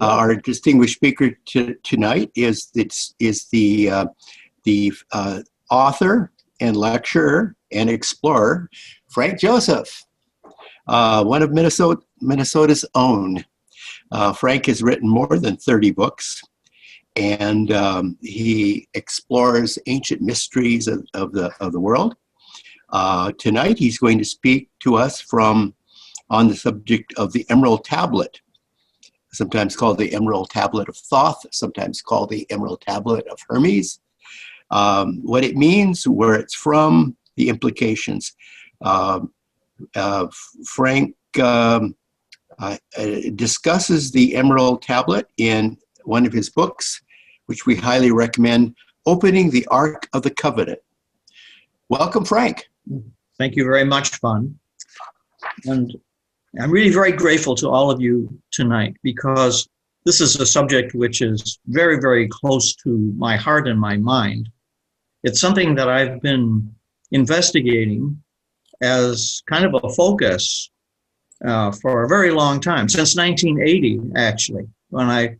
Our distinguished speaker tonight is the author and lecturer and explorer, Frank Joseph, one of Minnesota's own. Frank has written more than 30 books, and he explores ancient mysteries of the world. Tonight, he's going to speak to us on the subject of the Emerald Tablet, sometimes called the Emerald Tablet of Thoth, sometimes called the Emerald Tablet of Hermes. What it means, where it's from, the implications. Frank discusses the Emerald Tablet in one of his books, which we highly recommend, Opening the Ark of the Covenant. Welcome, Frank. Thank you very much, Fun. And I'm really very grateful to all of you tonight, because this is a subject which is very, very close to my heart and my mind. It's something that I've been investigating as kind of a focus for a very long time, since 1980, actually, when I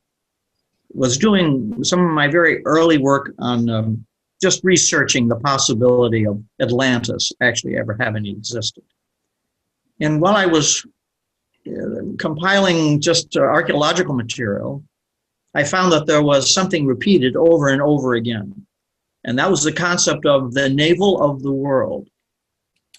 was doing some of my very early work on just researching the possibility of Atlantis actually ever having existed. And while I was compiling just archaeological material, I found that there was something repeated over and over again. And that was the concept of the navel of the world.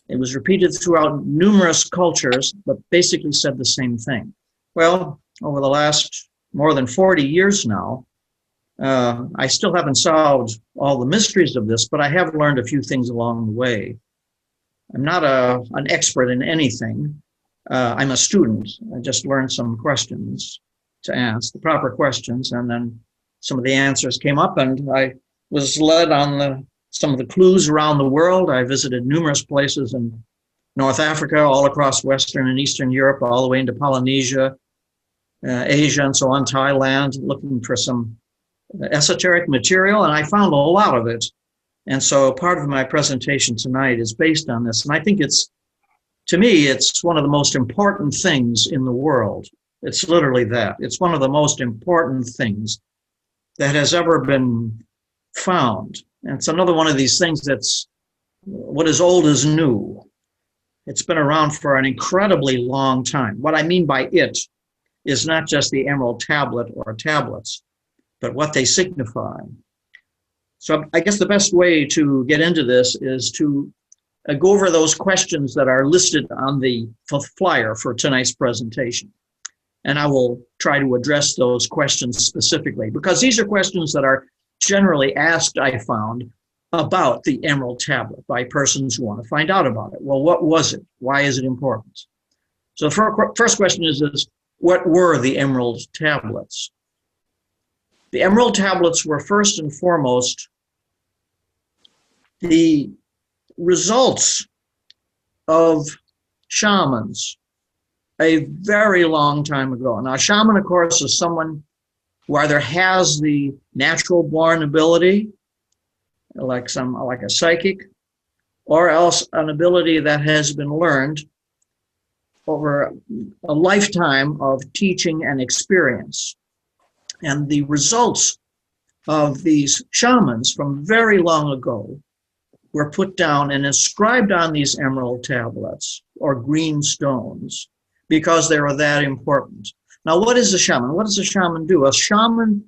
It was repeated throughout numerous cultures, but basically said the same thing. Well, over the last more than 40 years now, I still haven't solved all the mysteries of this, but I have learned a few things along the way. I'm not an expert in anything. I'm a student. I just learned some questions to ask, the proper questions, and then some of the answers came up, and I was led on some of the clues around the world. I visited numerous places in North Africa, all across Western and Eastern Europe, all the way into Polynesia, Asia, and so on, Thailand, looking for some esoteric material, and I found a lot of it. And so part of my presentation tonight is based on this, and I think to me, it's one of the most important things in the world. It's literally that. It's one of the most important things that has ever been found. And it's another one of these things that's what is old is new. It's been around for an incredibly long time. What I mean by it is not just the Emerald Tablet or tablets, but what they signify. So I guess the best way to get into this is to go over those questions that are listed on the flyer for tonight's presentation. And I will try to address those questions specifically, because these are questions that are generally asked, I found, about the Emerald Tablet by persons who want to find out about it. Well, what was it? Why is it important? So the first question is what were the Emerald Tablets? The Emerald Tablets were first and foremost the results of shamans a very long time ago. Now, a shaman, of course, is someone who either has the natural born ability, like a psychic, or else an ability that has been learned over a lifetime of teaching and experience. And the results of these shamans from very long ago were put down and inscribed on these emerald tablets or green stones because they were that important. Now, what is a shaman? What does a shaman do? A shaman,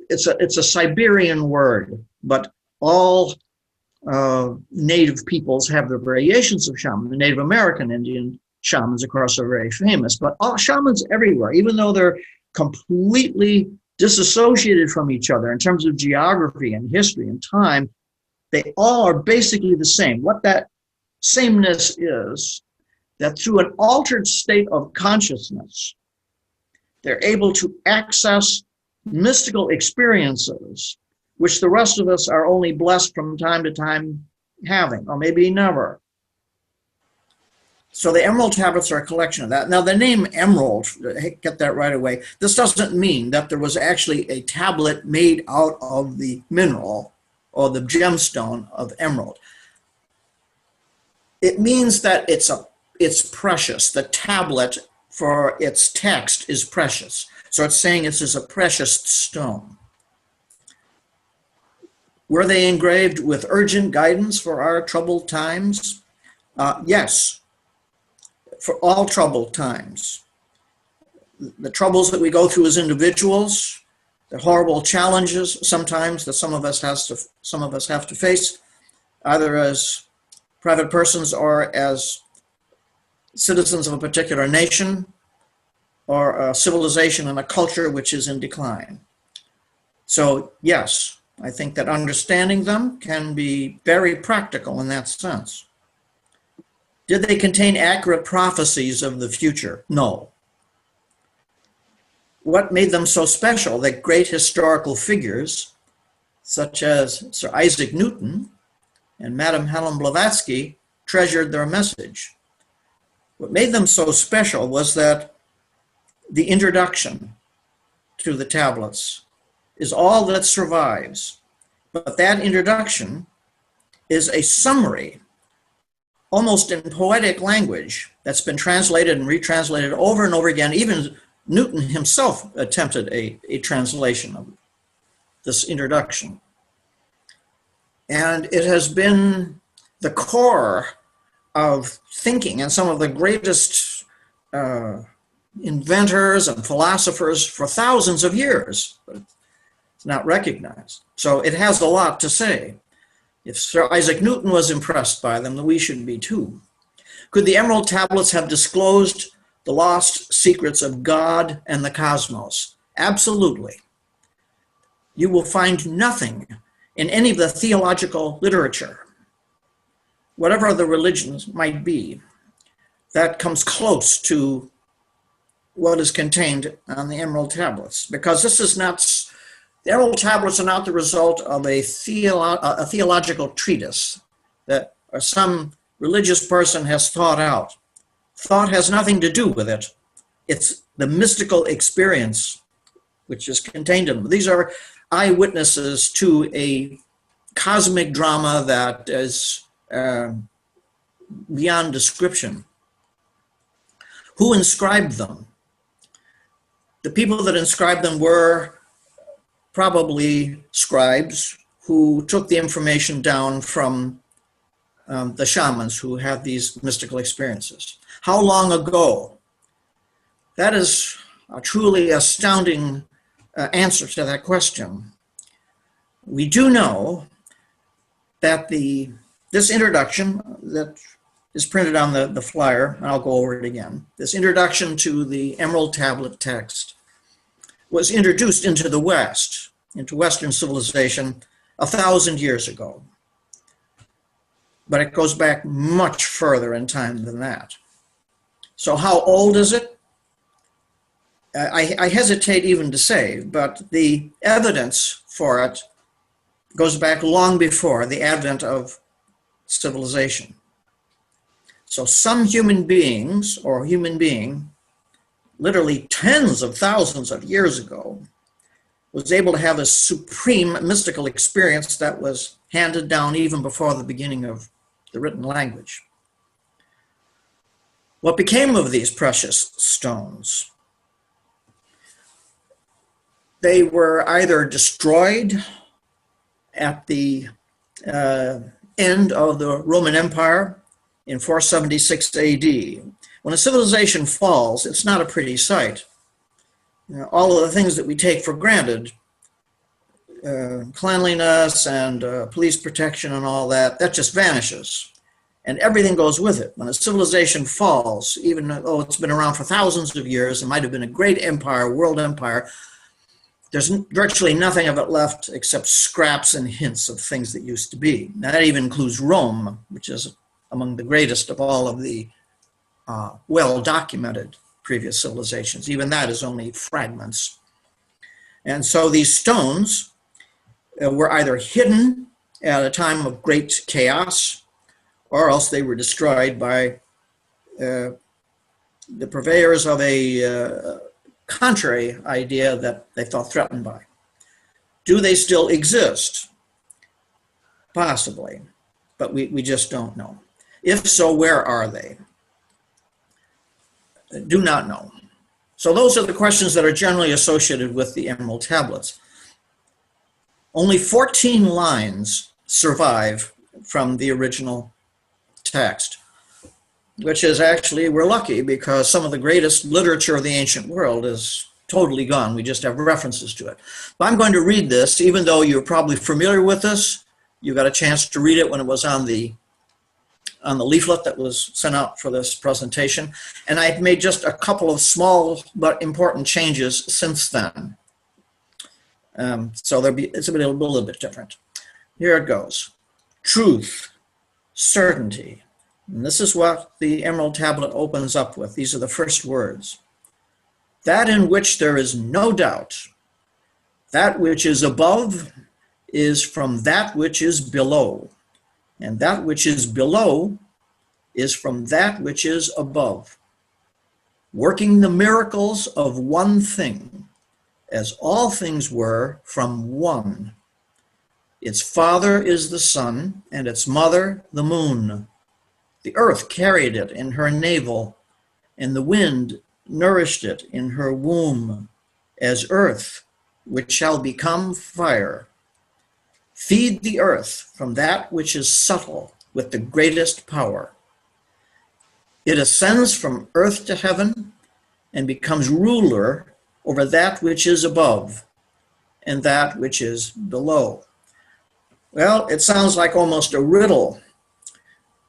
it's a Siberian word, but all native peoples have their variations of shaman. The Native American Indian shamans, of course, are very famous, but all shamans everywhere, even though they're completely disassociated from each other in terms of geography and history and time, they all are basically the same. What that sameness is, that through an altered state of consciousness, they're able to access mystical experiences, which the rest of us are only blessed from time to time having, or maybe never. So the emerald tablets are a collection of that. Now the name emerald, get that right away, this doesn't mean that there was actually a tablet made out of the mineral or the gemstone of emerald. It means that it's precious. The tablet for its text is precious. So it's saying this is a precious stone. Were they engraved with urgent guidance for our troubled times? Yes, for all troubled times. The troubles that we go through as individuals, the horrible challenges sometimes that some of us have to face, either as private persons or as citizens of a particular nation or a civilization and a culture which is in decline. So yes, I think that understanding them can be very practical in that sense. Did they contain accurate prophecies of the future? No. What made them so special that great historical figures, such as Sir Isaac Newton and Madame Helen Blavatsky, treasured their message? What made them so special was that the introduction to the tablets is all that survives. But that introduction is a summary, almost in poetic language, that's been translated and retranslated over and over again. Even Newton himself attempted a translation of this introduction. And it has been the core of thinking, and some of the greatest inventors and philosophers for thousands of years, but it's not recognized. So it has a lot to say. If Sir Isaac Newton was impressed by them, then we should be too. Could the Emerald Tablets have disclosed the lost secrets of God and the cosmos? Absolutely. You will find nothing in any of the theological literature, whatever the religions might be, that comes close to what is contained on the Emerald Tablets, because this is not, the Emerald Tablets are not the result of a theological treatise that some religious person has thought out. Thought has nothing to do with it. It's the mystical experience which is contained in them. These are eyewitnesses to a cosmic drama that is beyond description. Who inscribed them? The people that inscribed them were probably scribes who took the information down from the shamans who had these mystical experiences. How long ago? That is a truly astounding answer to that question. We do know that this introduction that is printed on the flyer, and I'll go over it again, this introduction to the Emerald Tablet text was introduced into the West, into Western civilization, 1,000 years ago. But it goes back much further in time than that. So how old is it? I hesitate even to say, but the evidence for it goes back long before the advent of civilization. So some human beings, or human being, literally tens of thousands of years ago, was able to have a supreme mystical experience that was handed down even before the beginning of the written language. What became of these precious stones? They were either destroyed at the end of the Roman Empire in 476 AD. When a civilization falls, it's not a pretty sight. You know, all of the things that we take for granted, cleanliness and police protection and all that, that just vanishes. And everything goes with it. When a civilization falls, even though it's been around for thousands of years, it might have been a great empire, world empire, there's virtually nothing of it left except scraps and hints of things that used to be. Now that even includes Rome, which is among the greatest of all of the well-documented previous civilizations. Even that is only fragments. And so these stones were either hidden at a time of great chaos, or else they were destroyed by the purveyors of a contrary idea that they felt threatened by. Do they still exist? Possibly, but we just don't know. If so, where are they? Do not know. So those are the questions that are generally associated with the Emerald Tablets. Only 14 lines survive from the original text, which is actually, we're lucky because some of the greatest literature of the ancient world is totally gone. We just have references to it. But I'm going to read this, even though you're probably familiar with this. You got a chance to read it when it was on the leaflet that was sent out for this presentation. And I've made just a couple of small but important changes since then. So it's a little bit different. Here it goes. Truth, certainty. And this is what the Emerald Tablet opens up with. These are the first words. That in which there is no doubt, that which is above is from that which is below, and that which is below is from that which is above, working the miracles of one thing, as all things were from one. Its father is the sun, and its mother the moon. The earth carried it in her navel, and the wind nourished it in her womb, as earth, which shall become fire. Feed the earth from that which is subtle with the greatest power. It ascends from earth to heaven and becomes ruler over that which is above and that which is below. Well, it sounds like almost a riddle,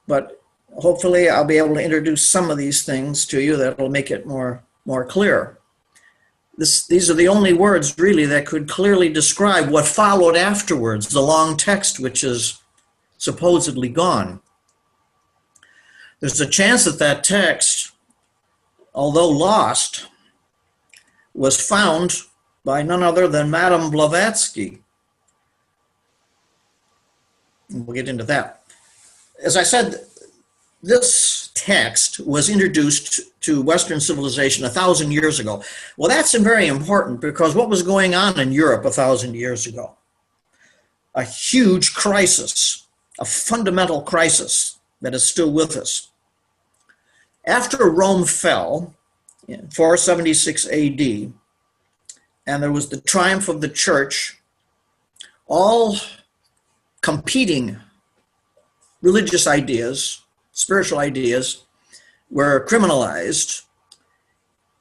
but hopefully I'll be able to introduce some of these things to you that will make it more clear. These are the only words really that could clearly describe what followed afterwards, the long text which is supposedly gone. There's a chance that that text, although lost, was found by none other than Madame Blavatsky. We'll get into that. As I said, this text was introduced to Western civilization 1,000 years ago. Well, that's very important because what was going on in Europe 1,000 years ago? A huge crisis, a fundamental crisis that is still with us. After Rome fell in 476 AD, and there was the triumph of the church, all competing religious ideas, spiritual ideas, were criminalized,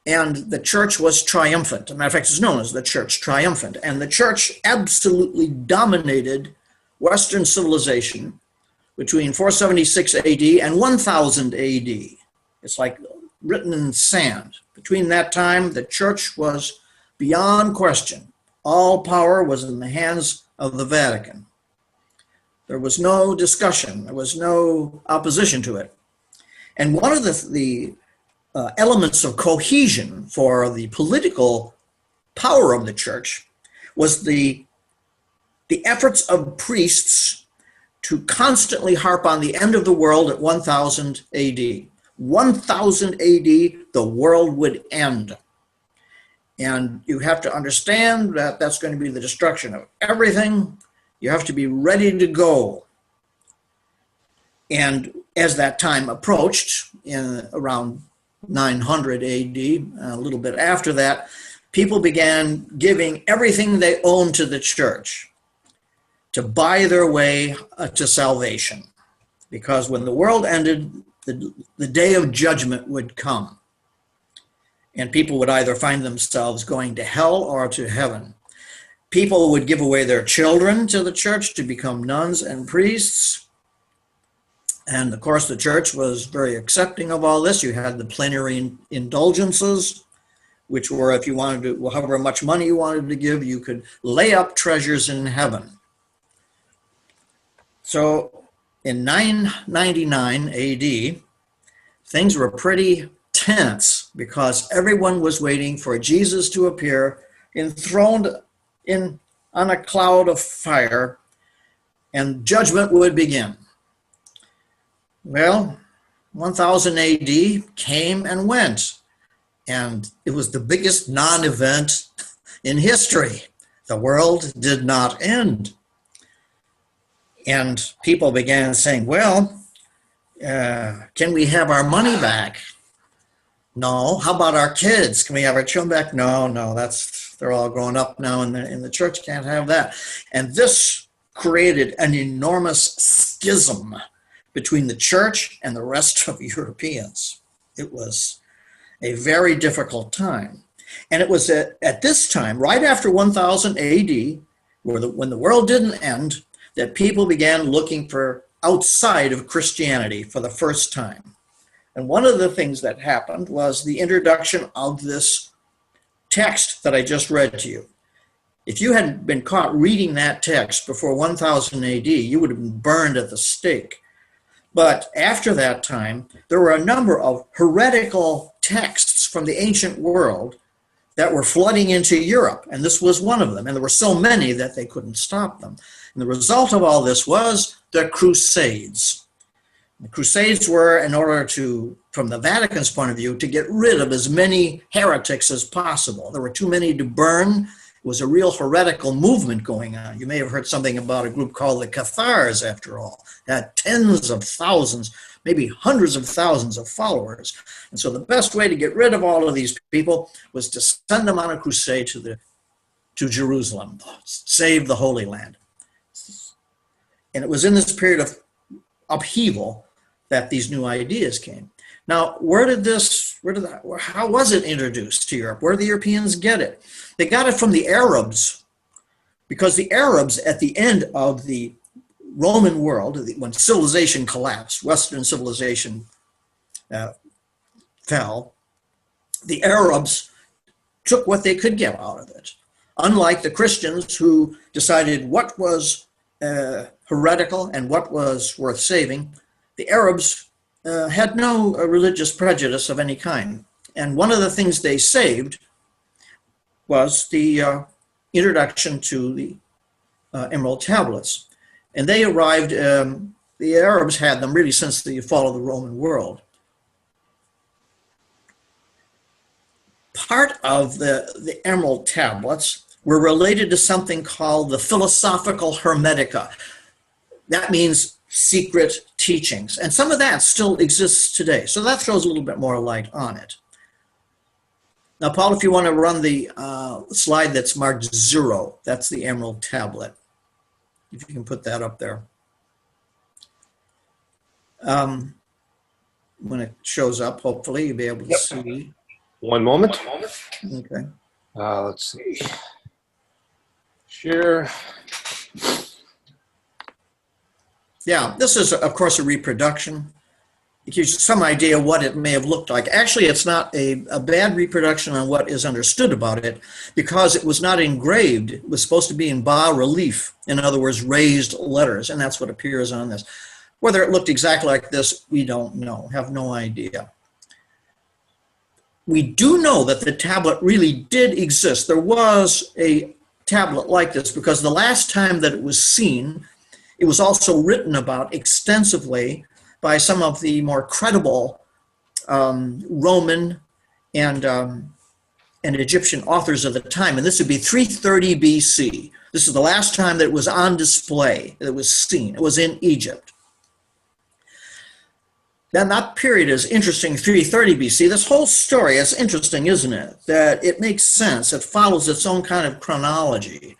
and the church was triumphant. As a matter of fact, it's known as the church triumphant. And the church absolutely dominated Western civilization between 476 AD and 1000 AD. It's like written in sand. Between that time, the church was beyond question. All power was in the hands of the Vatican. There was no discussion. There was no opposition to it. And one of the elements of cohesion for the political power of the church was the efforts of priests to constantly harp on the end of the world at 1000 AD. 1000 AD, the world would end. And you have to understand that that's going to be the destruction of everything. You have to be ready to go. And as that time approached, in around 900 AD, a little bit after that, people began giving everything they owned to the church to buy their way to salvation. Because when the world ended, the day of judgment would come. And people would either find themselves going to hell or to heaven. People would give away their children to the church to become nuns and priests. And of course, the church was very accepting of all this. You had the plenary indulgences, which were, if you wanted to, however much money you wanted to give, you could lay up treasures in heaven. So in 999 AD, things were pretty tense because everyone was waiting for Jesus to appear enthroned on a cloud of fire, and judgment would begin. Well, 1000 AD came and went, and it was the biggest non-event in history. The world did not end. And people began saying, well, can we have our money back? No. How about our kids? Can we have our children back? No, no. They're all grown up now, and the church can't have that. And this created an enormous schism between the church and the rest of Europeans. It was a very difficult time. And it was at this time, right after 1000 AD, when the world didn't end, that people began looking for outside of Christianity for the first time. And one of the things that happened was the introduction of this text that I just read to you. If you hadn't been caught reading that text before 1000 AD, you would have been burned at the stake. But after that time, there were a number of heretical texts from the ancient world that were flooding into Europe, and this was one of them. And there were so many that they couldn't stop them. And the result of all this was the Crusades. The Crusades were, in order to, from the Vatican's point of view, to get rid of as many heretics as possible. There were too many to burn. It was a real heretical movement going on. You may have heard something about a group called the Cathars, after all. It had tens of thousands, maybe hundreds of thousands of followers. And so the best way to get rid of all of these people was to send them on a crusade to Jerusalem, save the Holy Land. And it was in this period of upheaval that these new ideas came. Now, how was it introduced to Europe? Where did the Europeans get it? They got it from the Arabs, because the Arabs at the end of the Roman world, when civilization collapsed, Western civilization fell, the Arabs took what they could get out of it. Unlike the Christians, who decided what was heretical and what was worth saving, the Arabs had no religious prejudice of any kind. And one of the things they saved was the introduction to the Emerald Tablets. And they arrived, the Arabs had them really since the fall of the Roman world. Part of the Emerald Tablets were related to something called the Philosophical Hermetica. That means secret teachings. And some of that still exists today. So that throws a little bit more light on it. Now, Paul, if you want to run the slide that's marked 0, that's the Emerald Tablet. If you can put that up there. When it shows up, hopefully you'll be able to see. One moment. Okay. Let's see. Share. Yeah, this is, of course, a reproduction. It gives you some idea what it may have looked like. Actually, it's not a bad reproduction on what is understood about it, because it was not engraved. It was supposed to be in bas-relief, in other words, raised letters, and that's what appears on this. Whether it looked exactly like this, we don't know, have no idea. We do know that the tablet really did exist. There was a tablet like this, because the last time that it was seen, it was also written about extensively by some of the more credible Roman and Egyptian authors of the time. And this would be 330 BC. This is the last time that it was on display, that it was seen. It was in Egypt. Then that period is interesting, 330 BC. This whole story is interesting, isn't it? That it makes sense. It follows its own kind of chronology.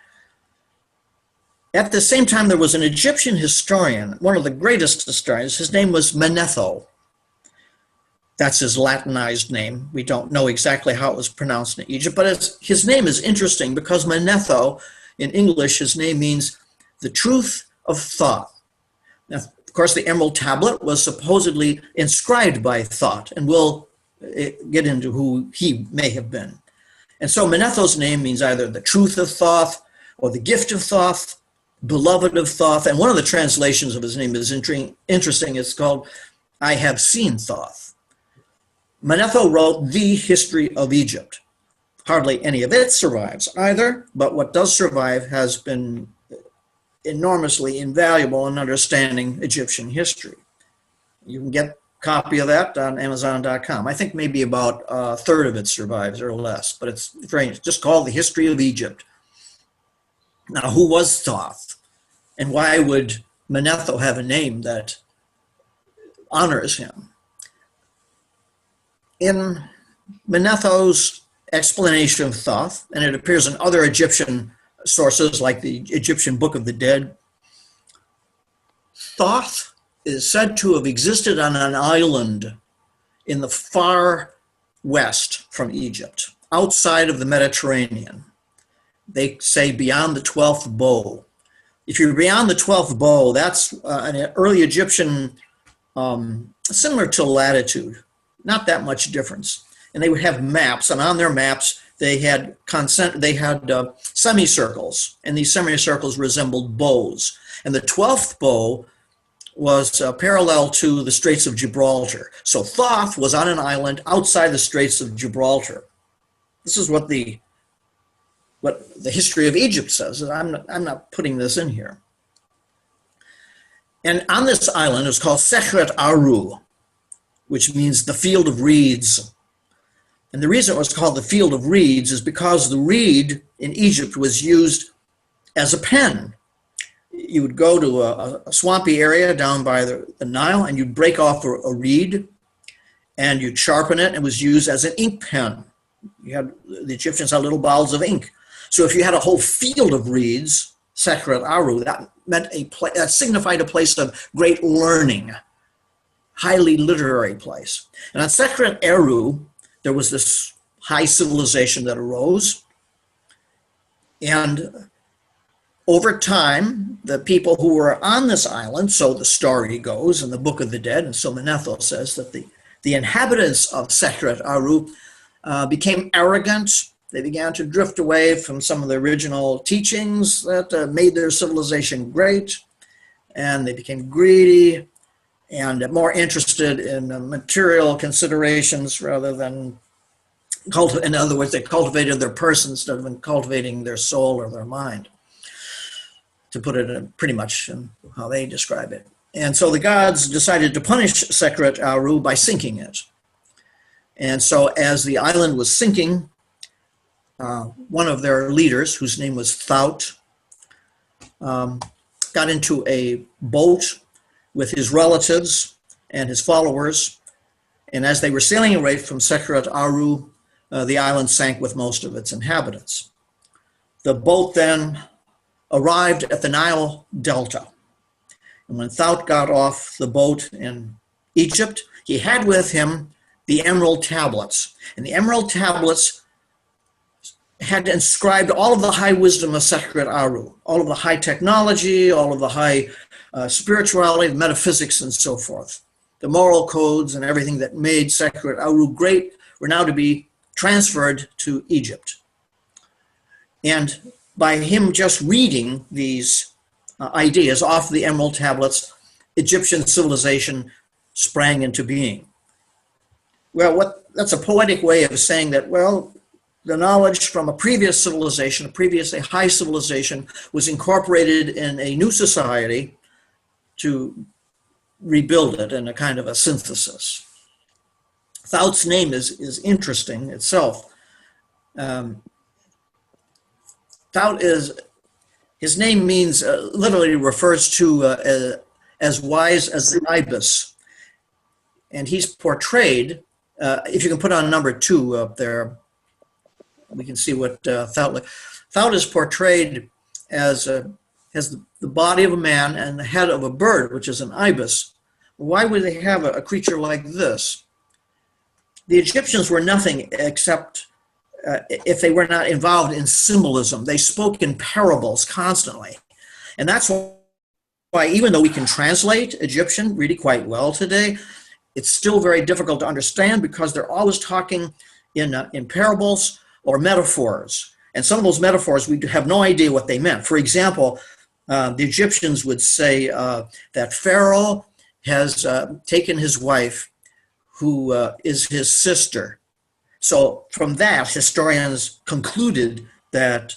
At the same time, there was an Egyptian historian, one of the greatest historians. His name was Manetho. That's his Latinized name. We don't know exactly how it was pronounced in Egypt, but his name is interesting because Manetho, in English, his name means the truth of thought. Now, of course, the Emerald Tablet was supposedly inscribed by Thoth, and we'll get into who he may have been. And so Manetho's name means either the truth of Thoth or the gift of Thoth, beloved of Thoth. And one of the translations of his name is interesting. It's called I Have Seen Thoth. Manetho wrote the history of Egypt. Hardly any of it survives either, but what does survive has been enormously invaluable in understanding Egyptian history. You can get a copy of that on Amazon.com. I think maybe about a third of it survives or less, but it's very, just called The History of Egypt. Now, who was Thoth? And why would Manetho have a name that honors him? In Manetho's explanation of Thoth, and it appears in other Egyptian sources like the Egyptian Book of the Dead. Thoth is said to have existed on an island in the far west from Egypt, outside of the Mediterranean. They say beyond the 12th bow. If you're beyond the 12th bow, that's an early Egyptian, similar to latitude, not that much difference. And they would have maps, and on their maps, they had semicircles, and these semicircles resembled bows. And the 12th bow was parallel to the Straits of Gibraltar. So Thoth was on an island outside the Straits of Gibraltar. This is what the history of Egypt says. I'm not putting this in here. And on this island, it's called Sekret Aru, which means the field of reeds. And the reason it was called the field of reeds is because the reed in Egypt was used as a pen. You would go to a swampy area down by the Nile, and you'd break off a reed, and you'd sharpen it. It was used as an ink pen. The Egyptians had little bowls of ink. So if you had a whole field of reeds, Sekret Aru, that meant that signified a place of great learning, highly literary place. And on Sekret Aru, there was this high civilization that arose. And over time, the people who were on this island, so the story goes in the Book of the Dead, and so Manetho says that the inhabitants of Sekret Aru became arrogant. They began to drift away from some of the original teachings that made their civilization great, and they became greedy and more interested in material considerations rather than in other words, they cultivated their person instead of cultivating their soul or their mind, to put it in pretty much in how they describe it. And so the gods decided to punish Sekret Aru by sinking it. And so as the island was sinking, one of their leaders, whose name was Thout, got into a boat with his relatives and his followers. And as they were sailing away from Sekret Aru, the island sank with most of its inhabitants. The boat then arrived at the Nile Delta. And when Thout got off the boat in Egypt, he had with him the emerald tablets. And the emerald tablets had inscribed all of the high wisdom of Sekret Aru, all of the high technology, all of the high spirituality, metaphysics, and so forth. The moral codes and everything that made Sekret Aru great were now to be transferred to Egypt. And by him just reading these ideas off the emerald tablets, Egyptian civilization sprang into being. Well, that's a poetic way of saying that, well, the knowledge from a previous civilization, a previously high civilization, was incorporated in a new society to rebuild it in a kind of a synthesis. Thout's name is interesting itself. Thout his name means, literally refers to as wise as the ibis. And he's portrayed, if you can put on number 2 up there, we can see what Thout. Thout is portrayed as the body of a man and the head of a bird, which is an ibis. Why would they have a creature like this? The Egyptians were nothing except if they were not involved in symbolism. They spoke in parables constantly. And that's why, even though we can translate Egyptian really quite well today, it's still very difficult to understand because they're always talking in parables or metaphors. And some of those metaphors, we have no idea what they meant. For example, the Egyptians would say that Pharaoh has taken his wife, who is his sister. So from that, historians concluded that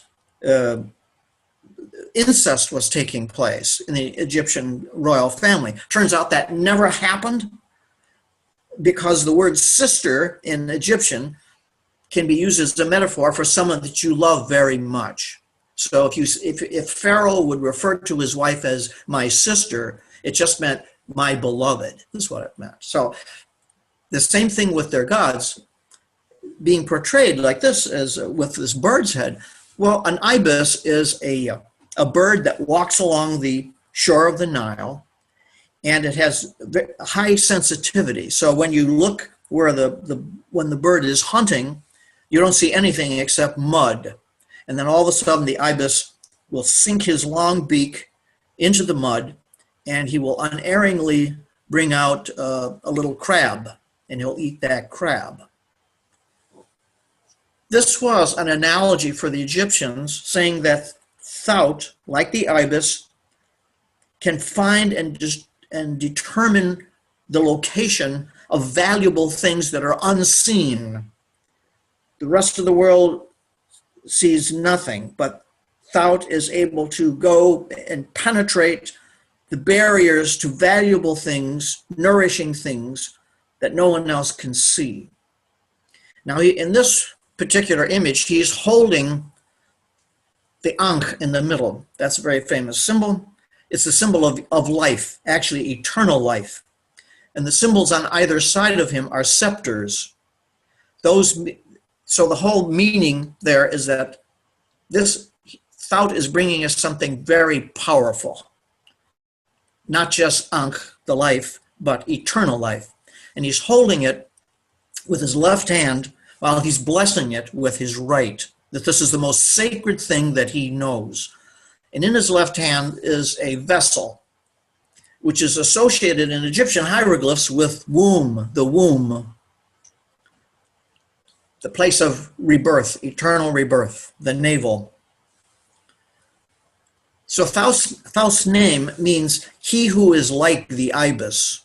incest was taking place in the Egyptian royal family. Turns out that never happened because the word sister in Egyptian can be used as a metaphor for someone that you love very much. So if Pharaoh would refer to his wife as my sister, it just meant my beloved, is what it meant. So the same thing with their gods. being portrayed like this, as with this bird's head. Well, an ibis is a bird that walks along the shore of the Nile, and it has high sensitivity. So when you look where when the bird is hunting, you don't see anything except mud. And then all of a sudden the ibis will sink his long beak into the mud, and he will unerringly bring out a little crab, and he'll eat that crab. This was an analogy for the Egyptians, saying that Thout, like the ibis, can find and determine the location of valuable things that are unseen. The rest of the world sees nothing, but Thout is able to go and penetrate the barriers to valuable things, nourishing things that no one else can see. Now, in this particular image, he's holding the Ankh in the middle. That's a very famous symbol. It's a symbol of life, actually eternal life. And the symbols on either side of him are scepters. So the whole meaning there is that this Thout is bringing us something very powerful. Not just Ankh, the life, but eternal life. And he's holding it with his left hand while he's blessing it with his right, that this is the most sacred thing that he knows. And in his left hand is a vessel, which is associated in Egyptian hieroglyphs with womb, the place of rebirth, eternal rebirth, the navel. So Thout's name means he who is like the ibis.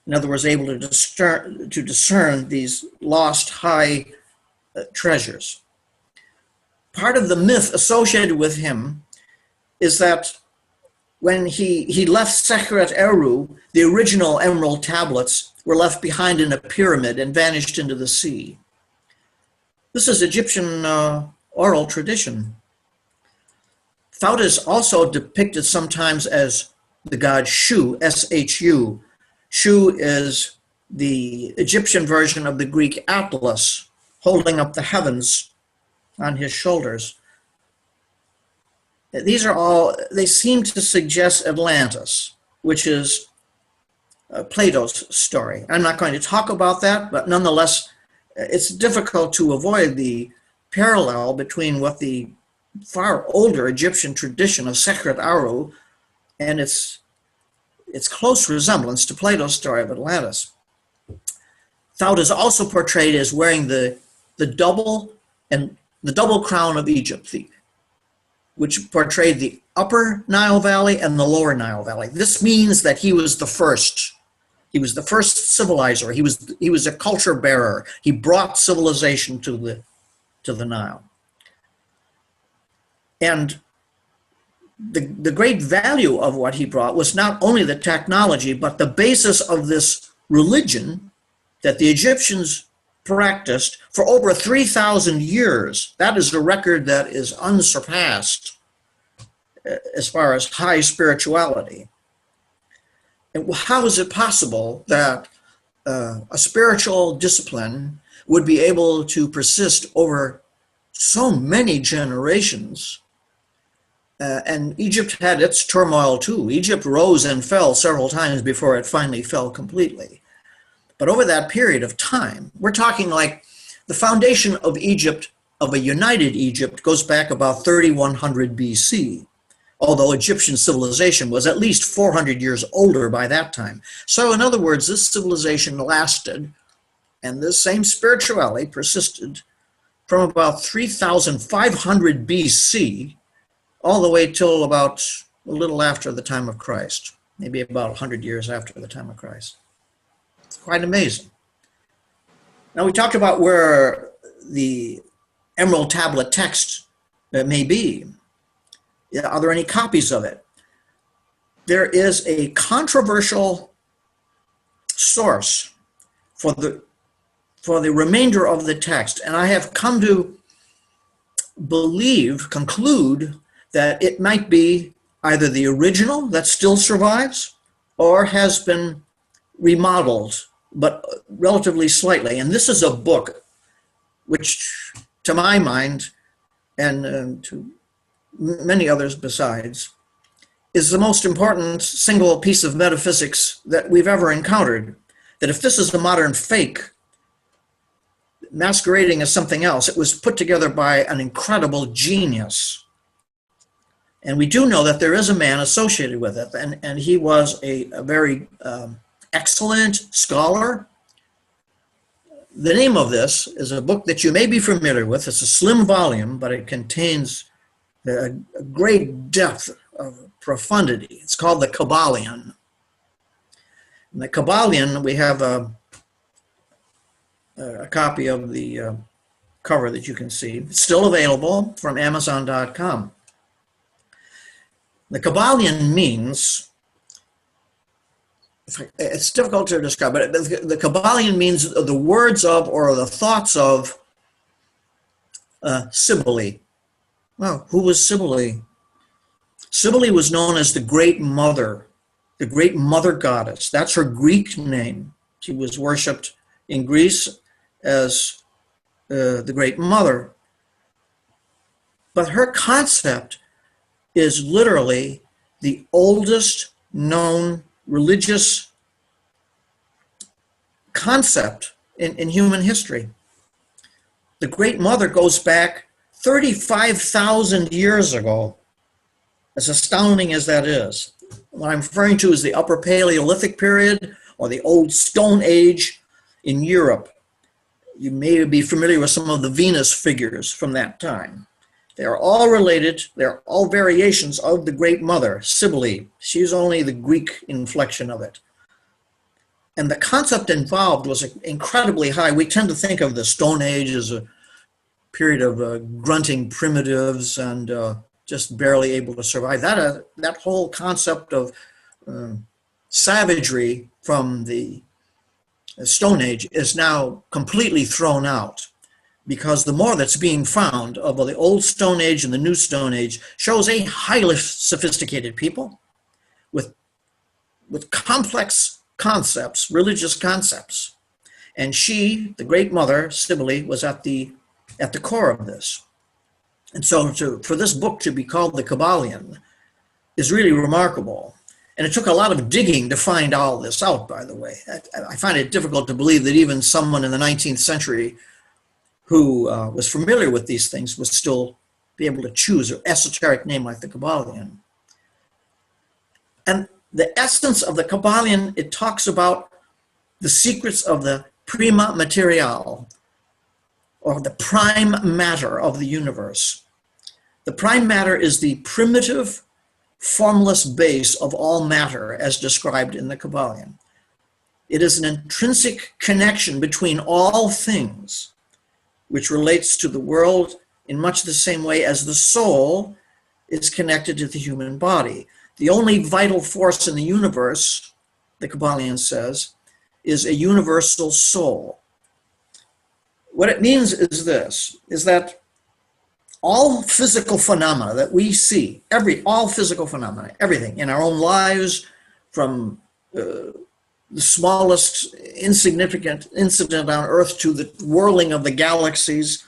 In other words, able to discern these lost high treasures. Part of the myth associated with him is that when he left Sekret Eru, the original emerald tablets were left behind in a pyramid and vanished into the sea. This is Egyptian oral tradition. Thout is also depicted sometimes as the god Shu, S-H-U. Shu is the Egyptian version of the Greek Atlas, holding up the heavens on his shoulders. These are all, they seem to suggest Atlantis, which is Plato's story. I'm not going to talk about that, but nonetheless, it's difficult to avoid the parallel between what the far older Egyptian tradition of Sekret Eru and its close resemblance to Plato's story of Atlantis. Thout is also portrayed as wearing the double crown of Egypt, which portrayed the upper Nile Valley and the lower Nile Valley. This means that he was the first. He was the first civilizer. He was a culture bearer. He brought civilization to the Nile. And the great value of what he brought was not only the technology, but the basis of this religion that the Egyptians practiced for over 3,000 years. That is a record that is unsurpassed as far as high spirituality. And how is it possible that a spiritual discipline would be able to persist over so many generations? And Egypt had its turmoil too. Egypt rose and fell several times before it finally fell completely. But over that period of time, we're talking like the foundation of Egypt, of a united Egypt, goes back about 3100 BC, although Egyptian civilization was at least 400 years older by that time. So in other words, this civilization lasted, and this same spirituality persisted from about 3500 BC all the way till about a little after the time of Christ, maybe about 100 years after the time of Christ. It's quite amazing. Now we talked about where the Emerald Tablet text may be. Are there any copies of it? There is a controversial source for the remainder of the text, and I have come to conclude that it might be either the original that still survives or has been remodeled, but relatively slightly. And this is a book which to my mind, and to many others besides, is the most important single piece of metaphysics that we've ever encountered. That if this is a modern fake masquerading as something else, it was put together by an incredible genius. And we do know that there is a man associated with it, and he was a very excellent scholar. The name of this is a book that you may be familiar with. It's a slim volume, but it contains a great depth of profundity. It's called the Kybalion. In the Kybalion, we have a copy of the cover that you can see. It's still available from Amazon.com. The Kybalion means, it's difficult to describe, but the Kybalion means the words of or the thoughts of Cybele. Well, who was Cybele? Cybele was known as the Great Mother Goddess. That's her Greek name. She was worshipped in Greece as the Great Mother. But her concept is literally the oldest known religious concept in human history. The Great Mother goes back 35,000 years ago, as astounding as that is. What I'm referring to is the Upper Paleolithic period or the Old Stone Age in Europe. You may be familiar with some of the Venus figures from that time. They're all related. They're all variations of the Great Mother, Cybele. She's only the Greek inflection of it. And the concept involved was incredibly high. We tend to think of the Stone Age as a period of grunting primitives and just barely able to survive. That whole concept of savagery from the Stone Age is now completely thrown out, because the more that's being found of the Old Stone Age and the New Stone Age shows a highly sophisticated people with complex concepts, religious concepts. And she, the Great Mother, Cybele, was at the core of this. And so for this book to be called the Kybalion is really remarkable. And it took a lot of digging to find all this out, by the way. I find it difficult to believe that even someone in the 19th century who was familiar with these things would still be able to choose an esoteric name like the Kybalion. And the essence of the Kybalion, it talks about the secrets of the prima material, or the prime matter of the universe. The prime matter is the primitive, formless base of all matter as described in the Kybalion. It is an intrinsic connection between all things, which relates to the world in much the same way as the soul is connected to the human body. The only vital force in the universe, the Kybalion says, is a universal soul. What it means is this, is that all physical phenomena that we see, all physical phenomena, everything in our own lives, from the smallest insignificant incident on Earth to the whirling of the galaxies,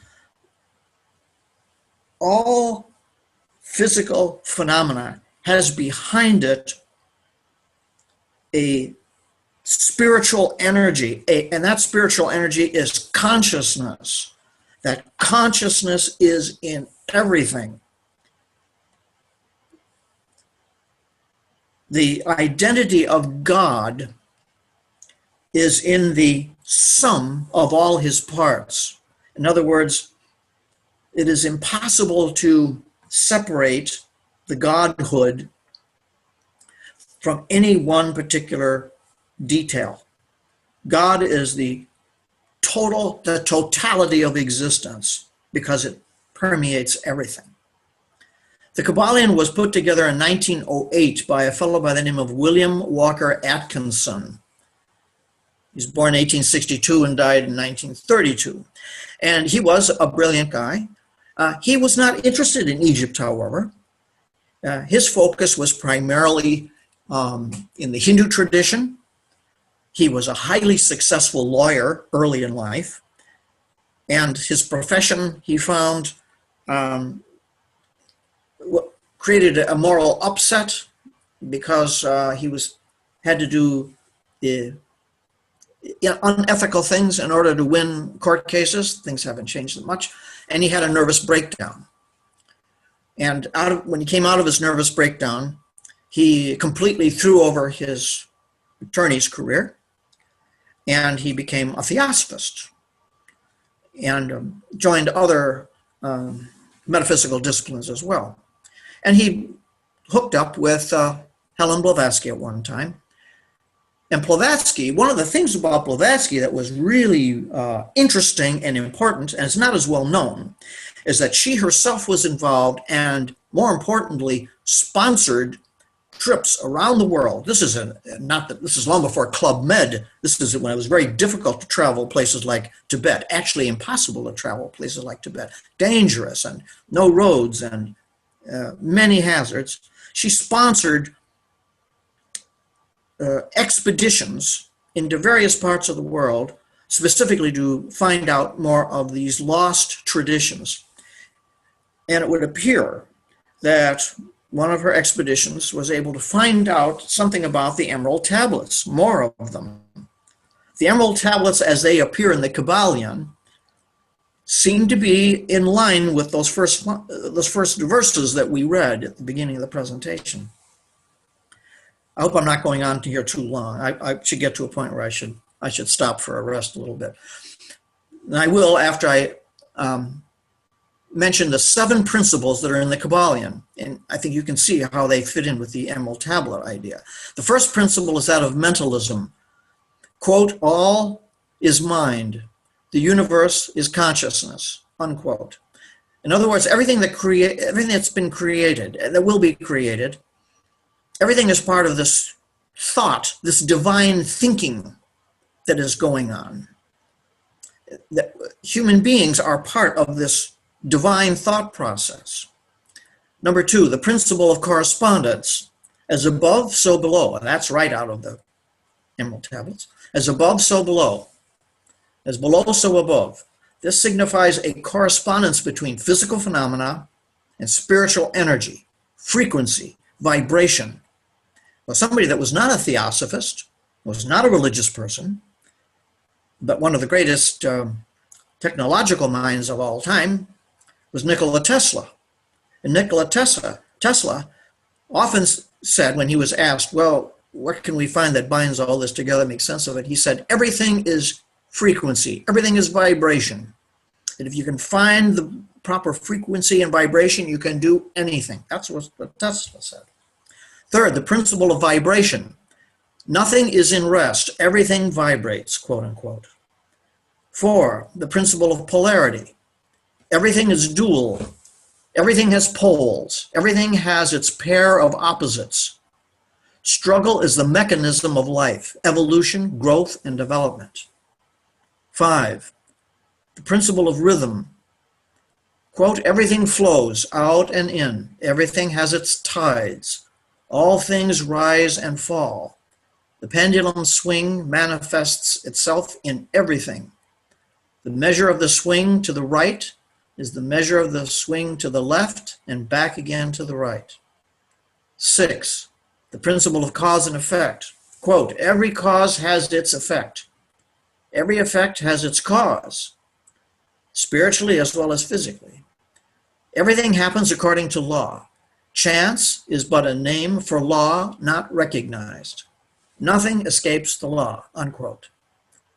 all physical phenomena has behind it a spiritual energy, and that spiritual energy is consciousness. That consciousness is in everything. The identity of God is in the sum of all his parts. In other words, it is impossible to separate the Godhood from any one particular detail. God is the totality of existence because it permeates everything. The Kybalion was put together in 1908 by a fellow by the name of William Walker Atkinson. He was born in 1862 and died in 1932. And he was a brilliant guy. He was not interested in Egypt, however. His focus was primarily in the Hindu tradition. He was a highly successful lawyer early in life. And his profession, he found, created a moral upset because he had to do unethical things in order to win court cases. Things haven't changed that much. And he had a nervous breakdown. And when he came out of his nervous breakdown, he completely threw over his attorney's career, and he became a theosophist and joined other metaphysical disciplines as well. And he hooked up with Helen Blavatsky at one time. And Blavatsky, one of the things about Blavatsky that was really interesting and important, and it's not as well known, is that she herself was involved and, more importantly, sponsored trips around the world. This is this is long before Club Med. This is when it was very difficult to travel places like Tibet, actually impossible to travel places like Tibet, dangerous and no roads and many hazards. She sponsored expeditions into various parts of the world, specifically to find out more of these lost traditions. And it would appear that one of her expeditions was able to find out something about the Emerald Tablets, more of them. The Emerald Tablets, as they appear in the Kybalion, seem to be in line with those first verses that we read at the beginning of the presentation. I hope I'm not going on to here too long. I should get to a point where I should stop for a rest a little bit. And I will after I mention the 7 principles that are in the Kybalion. And I think you can see how they fit in with the Emerald Tablet idea. The first principle is that of mentalism. Quote, all is mind. The universe is consciousness, unquote. In other words, everything that's been created, and that will be created, everything is part of this thought, this divine thinking that is going on. That human beings are part of this divine thought process. Number 2, the principle of correspondence. As above, so below. And that's right out of the Emerald Tablets. As above, so below. As below, so above. This signifies a correspondence between physical phenomena and spiritual energy, frequency, vibration. Well, somebody that was not a theosophist, was not a religious person, but one of the greatest technological minds of all time was Nikola Tesla. And Nikola Tesla often said when he was asked, well, what can we find that binds all this together, makes sense of it? He said, everything is frequency, everything is vibration. And if you can find the proper frequency and vibration, you can do anything. That's what Tesla said. Third, the principle of vibration. Nothing is in rest. Everything vibrates, quote unquote. 4, the principle of polarity. Everything is dual. Everything has poles. Everything has its pair of opposites. Struggle is the mechanism of life, evolution, growth, and development. 5, the principle of rhythm. Quote, everything flows out and in. Everything has its tides. All things rise and fall. The pendulum swing manifests itself in everything. The measure of the swing to the right is the measure of the swing to the left and back again to the right. 6, the principle of cause and effect. Quote, every cause has its effect. Every effect has its cause, spiritually as well as physically. Everything happens according to law. Chance is but a name for law not recognized. Nothing escapes the law, unquote.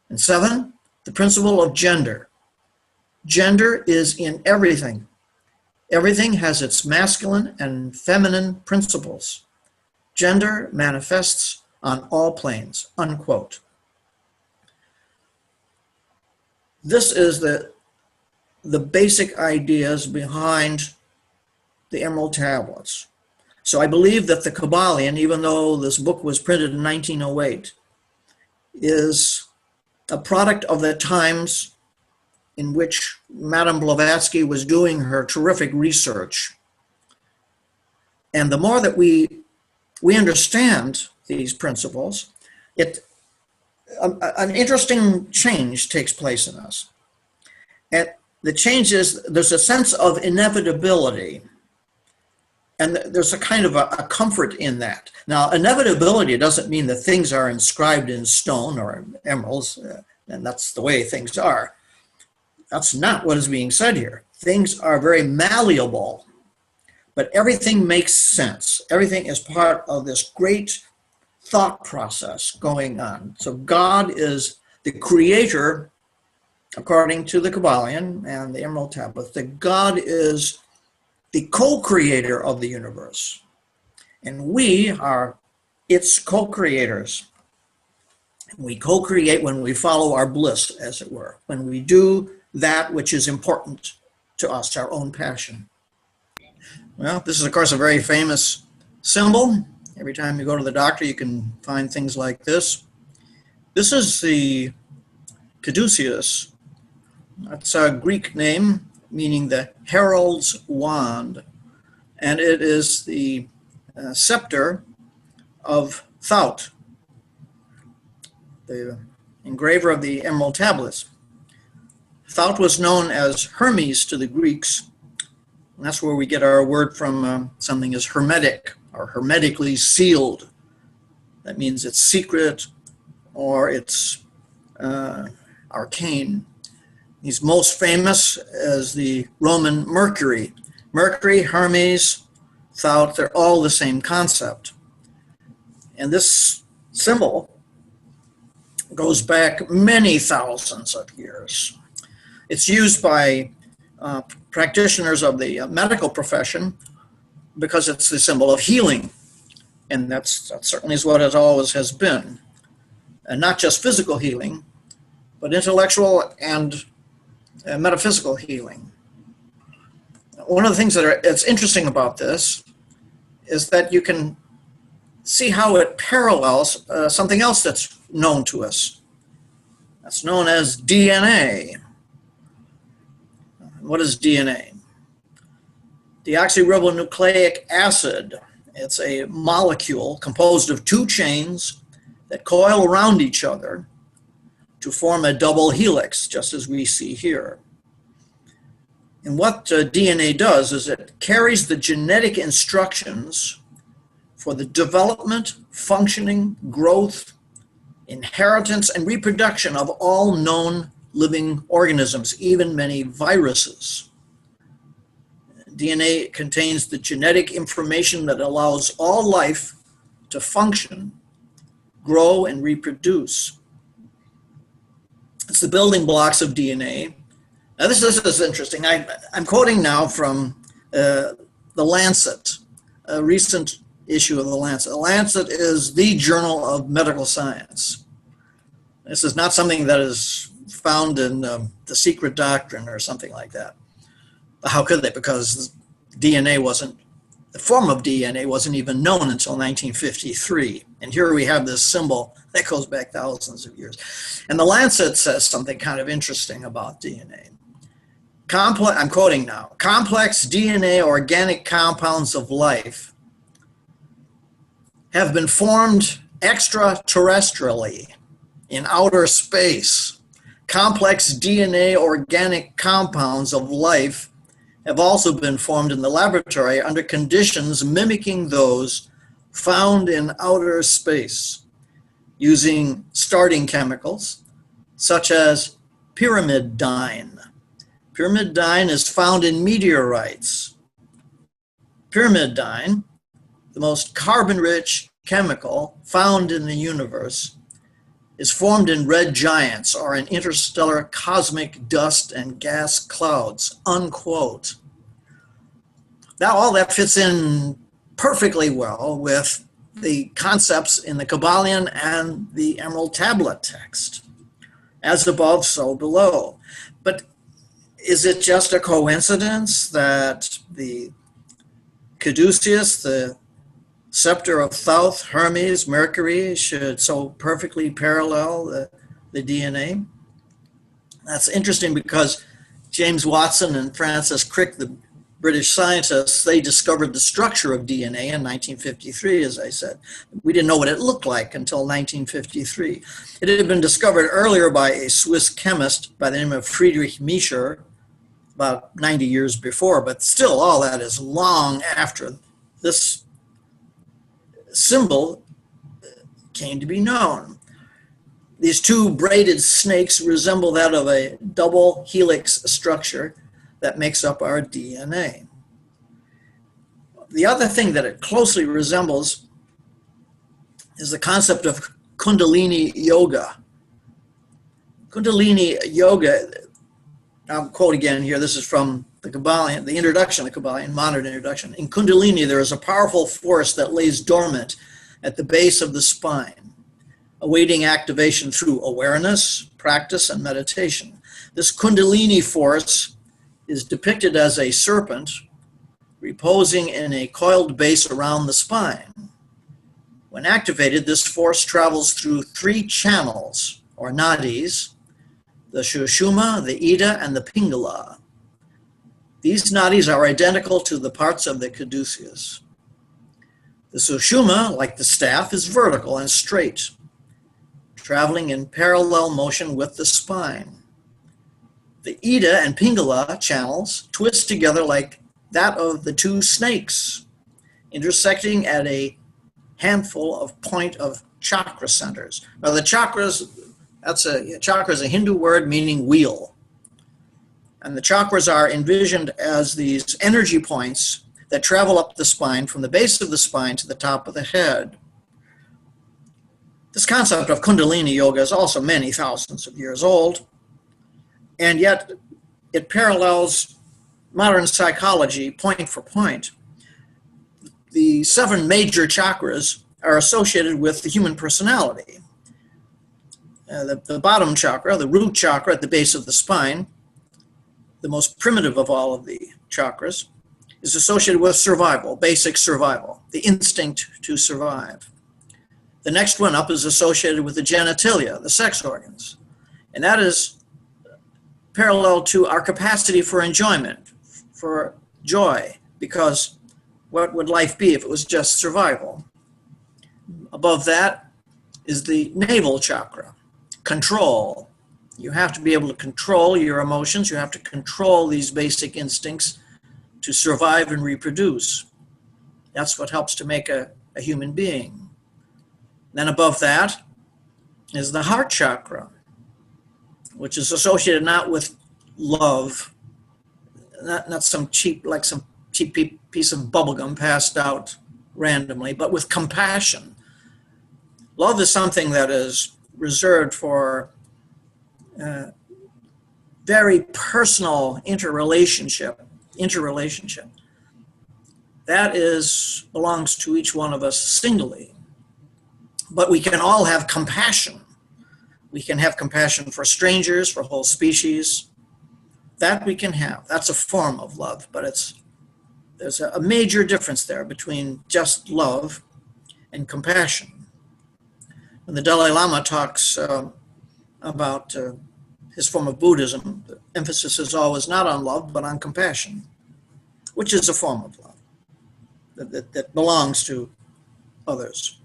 And 7, the principle of gender. Gender is in everything. Everything has its masculine and feminine principles. Gender manifests on all planes, unquote. This is the basic ideas behind the Emerald Tablets. So I believe that the Kybalion, even though this book was printed in 1908, is a product of the times in which Madame Blavatsky was doing her terrific research. And the more that we understand these principles, an interesting change takes place in us. And the change is there's a sense of inevitability. And there's a kind of a comfort in that. Now, inevitability doesn't mean that things are inscribed in stone or emeralds, and that's the way things are. That's not what is being said here. Things are very malleable, but everything makes sense. Everything is part of this great thought process going on. So God is the creator, according to the Kabbalion and the Emerald Tablets, that God is the co-creator of the universe. And we are its co-creators. We co-create when we follow our bliss, as it were, when we do that which is important to us, our own passion. Well, this is, of course, a very famous symbol. Every time you go to the doctor, you can find things like this. This is the caduceus. That's a Greek name meaning the herald's wand, and it is the scepter of Thoth, the engraver of the Emerald Tablets. Thoth was known as Hermes to the Greeks, and that's where we get our word from. Something is hermetic or hermetically sealed. That means it's secret or it's arcane. He's most famous as the Roman Mercury. Mercury, Hermes, Thoth, they're all the same concept. And this symbol goes back many thousands of years. It's used by practitioners of the medical profession because it's the symbol of healing. And that certainly is what it always has been. And not just physical healing, but intellectual and metaphysical healing. One of the things that's interesting about this is that you can see how it parallels something else that's known to us. That's known as DNA. What is DNA? Deoxyribonucleic acid. It's a molecule composed of two chains that coil around each other to form a double helix, just as we see here. And what DNA does is it carries the genetic instructions for the development, functioning, growth, inheritance, and reproduction of all known living organisms, even many viruses. DNA contains the genetic information that allows all life to function, grow, and reproduce. It's the building blocks of DNA. Now this is interesting. I'm quoting now from The Lancet, a recent issue of The Lancet. The Lancet is the journal of medical science. This is not something that is found in The Secret Doctrine or something like that. How could they? Because DNA wasn't, the form of DNA wasn't even known until 1953. And here we have this symbol that goes back thousands of years. And The Lancet says something kind of interesting about DNA. I'm quoting now, complex DNA organic compounds of life have been formed extraterrestrially in outer space. Complex DNA organic compounds of life have also been formed in the laboratory under conditions mimicking those found in outer space using starting chemicals such as pyrimidine. Pyrimidine is found in meteorites. Pyrimidine, the most carbon-rich chemical found in the universe, is formed in red giants or in interstellar cosmic dust and gas clouds, unquote. Now all that fits in perfectly well with the concepts in the Kabbalion and the Emerald Tablet text. As above, so below. But is it just a coincidence that the caduceus, the scepter of Thoth, Hermes, Mercury, should so perfectly parallel the DNA? That's interesting because James Watson and Francis Crick, the British scientists, they discovered the structure of DNA in 1953, as I said. We didn't know what it looked like until 1953. It had been discovered earlier by a Swiss chemist by the name of Friedrich Miescher, about 90 years before, but still all that is long after this symbol came to be known. These two braided snakes resemble that of a double helix structure that makes up our DNA. The other thing that it closely resembles is the concept of Kundalini Yoga. Kundalini Yoga, I'll quote again here, this is from the Kabbalion, the introduction, the Kabbalion, modern introduction. In Kundalini, there is a powerful force that lays dormant at the base of the spine, awaiting activation through awareness, practice, and meditation. This Kundalini force is depicted as a serpent reposing in a coiled base around the spine. When activated, this force travels through three channels, or nadis, the Sushumna, the Ida, and the Pingala. These nadis are identical to the parts of the caduceus. The Sushumna, like the staff, is vertical and straight, traveling in parallel motion with the spine. The Ida and Pingala channels twist together like that of the two snakes, intersecting at a handful of point of chakra centers. Now the chakras, chakra is a Hindu word meaning wheel. And the chakras are envisioned as these energy points that travel up the spine from the base of the spine to the top of the head. This concept of Kundalini Yoga is also many thousands of years old, and yet it parallels modern psychology point for point. The 7 major chakras are associated with the human personality. The bottom chakra, the root chakra at the base of the spine, the most primitive of all of the chakras, is associated with survival, basic survival, the instinct to survive. The next one up is associated with the genitalia, the sex organs, and that is parallel to our capacity for enjoyment, for joy, because what would life be if it was just survival? Above that is the navel chakra, control. You have to be able to control your emotions. You have to control these basic instincts to survive and reproduce. That's what helps to make a human being. Then above that is the heart chakra, which is associated not with love, not some cheap piece of bubblegum passed out randomly, but with compassion. Love is something that is reserved for very personal interrelationship. That belongs to each one of us singly. But we can all have compassion. We can have compassion for strangers, for whole species. That we can have. That's a form of love, but there's a major difference there between just love and compassion. When the Dalai Lama talks about his form of Buddhism, the emphasis is always not on love, but on compassion, which is a form of love that belongs to others.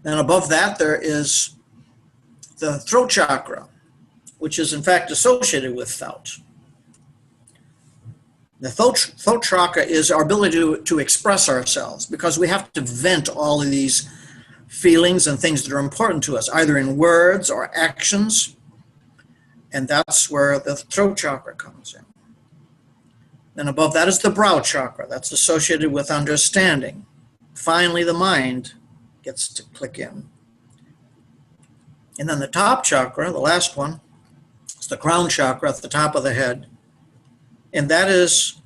Then above that, there is the throat chakra, which is in fact associated with thought. The throat chakra is our ability to express ourselves, because we have to vent all of these feelings and things that are important to us, either in words or actions. And that's where the throat chakra comes in. Then above that is the brow chakra. That's associated with understanding. Finally, the mind gets to click in. And then the top chakra, the last one, is the crown chakra at the top of the head. And that is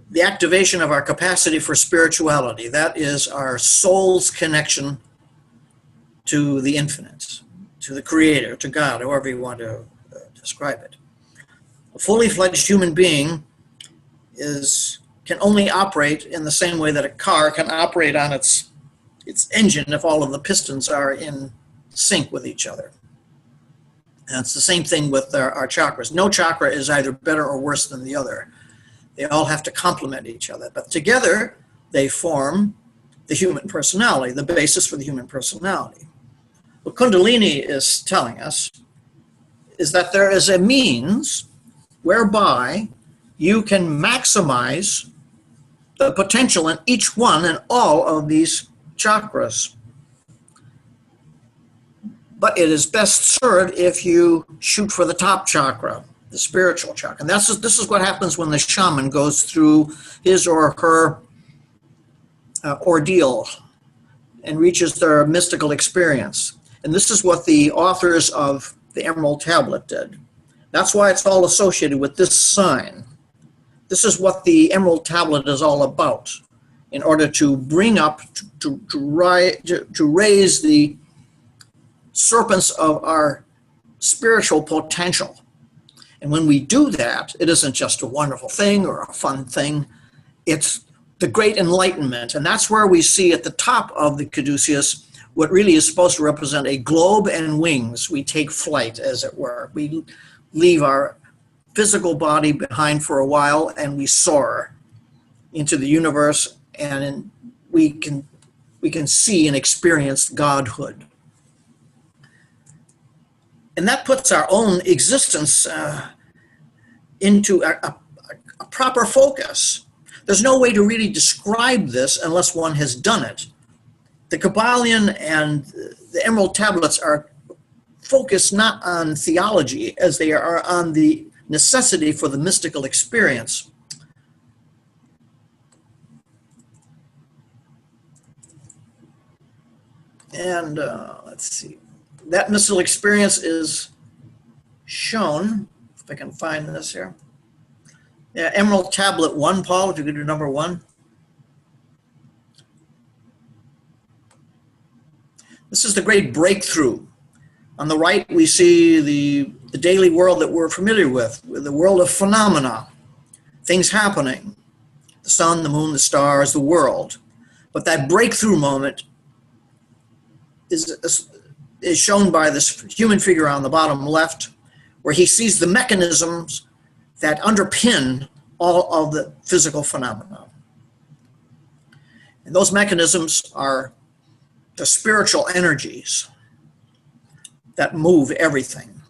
the activation of our capacity for spirituality. That is our soul's connection to the infinite, to the creator, to God, however you want to describe it. A fully fledged human being can only operate in the same way that a car can operate on its engine if all of the pistons are in sync with each other. And it's the same thing with our chakras. No chakra is either better or worse than the other. They all have to complement each other, but together they form the human personality, the basis for the human personality. What Kundalini is telling us is that there is a means whereby you can maximize the potential in each one and all of these chakras. But it is best served if you shoot for the top chakra, the spiritual chakra. And this is what happens when the shaman goes through his or her ordeal and reaches their mystical experience. And this is what the authors of the Emerald Tablet did. That's why it's all associated with this sign. This is what the Emerald Tablet is all about, in order to bring up, to raise the serpents of our spiritual potential. And when we do that, it isn't just a wonderful thing or a fun thing. It's the great enlightenment. And that's where we see at the top of the caduceus what really is supposed to represent a globe and wings. We take flight, as it were. We leave our physical body behind for a while and we soar into the universe, and we can see and experience godhood. And that puts our own existence into a proper focus. There's no way to really describe this unless one has done it. The Kybalion and the Emerald Tablets are focused not on theology as they are on the necessity for the mystical experience. And let's see. That mystical experience is shown, if I can find this here. Yeah, Emerald Tablet 1, Paul, if you could do number 1. This is the great breakthrough. On the right, we see the daily world that we're familiar with the world of phenomena, things happening, the sun, the moon, the stars, the world. But that breakthrough moment is shown by this human figure on the bottom left, where he sees the mechanisms that underpin all of the physical phenomena. And those mechanisms are the spiritual energies that move everything.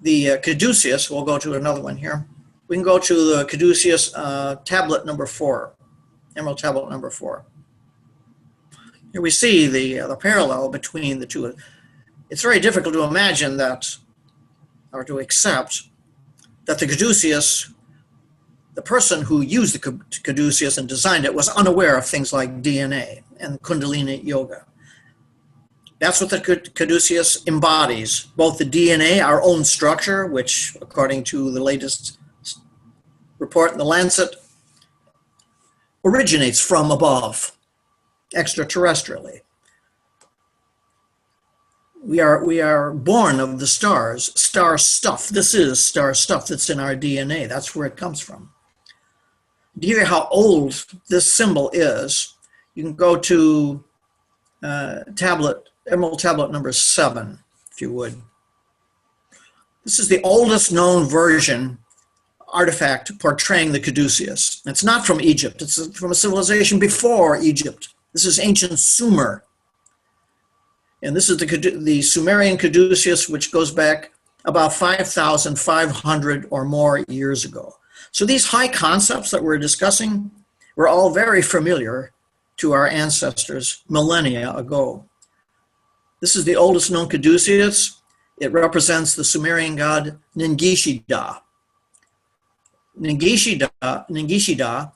The caduceus, we'll go to another one here. We can go to the caduceus tablet number 4, Emerald Tablet number 4. Here we see the parallel between the two. It's very difficult to imagine that, or to accept, that the caduceus, the person who used the caduceus and designed it, was unaware of things like DNA and Kundalini yoga. That's what the caduceus embodies, both the DNA, our own structure, which according to the latest report in the Lancet, originates from above, extraterrestrially. We are born of the stars, star stuff. This is star stuff that's in our DNA. That's where it comes from. To hear how old this symbol is, you can go to Emerald Tablet number 7, if you would. This is the oldest known version artifact portraying the caduceus. It's not from Egypt. It's from a civilization before Egypt. This is ancient Sumer. And this is the Sumerian caduceus, which goes back about 5,500 or more years ago. So these high concepts that we're discussing were all very familiar to our ancestors millennia ago. This is the oldest known caduceus. It represents the Sumerian god Ningishida. Ningishida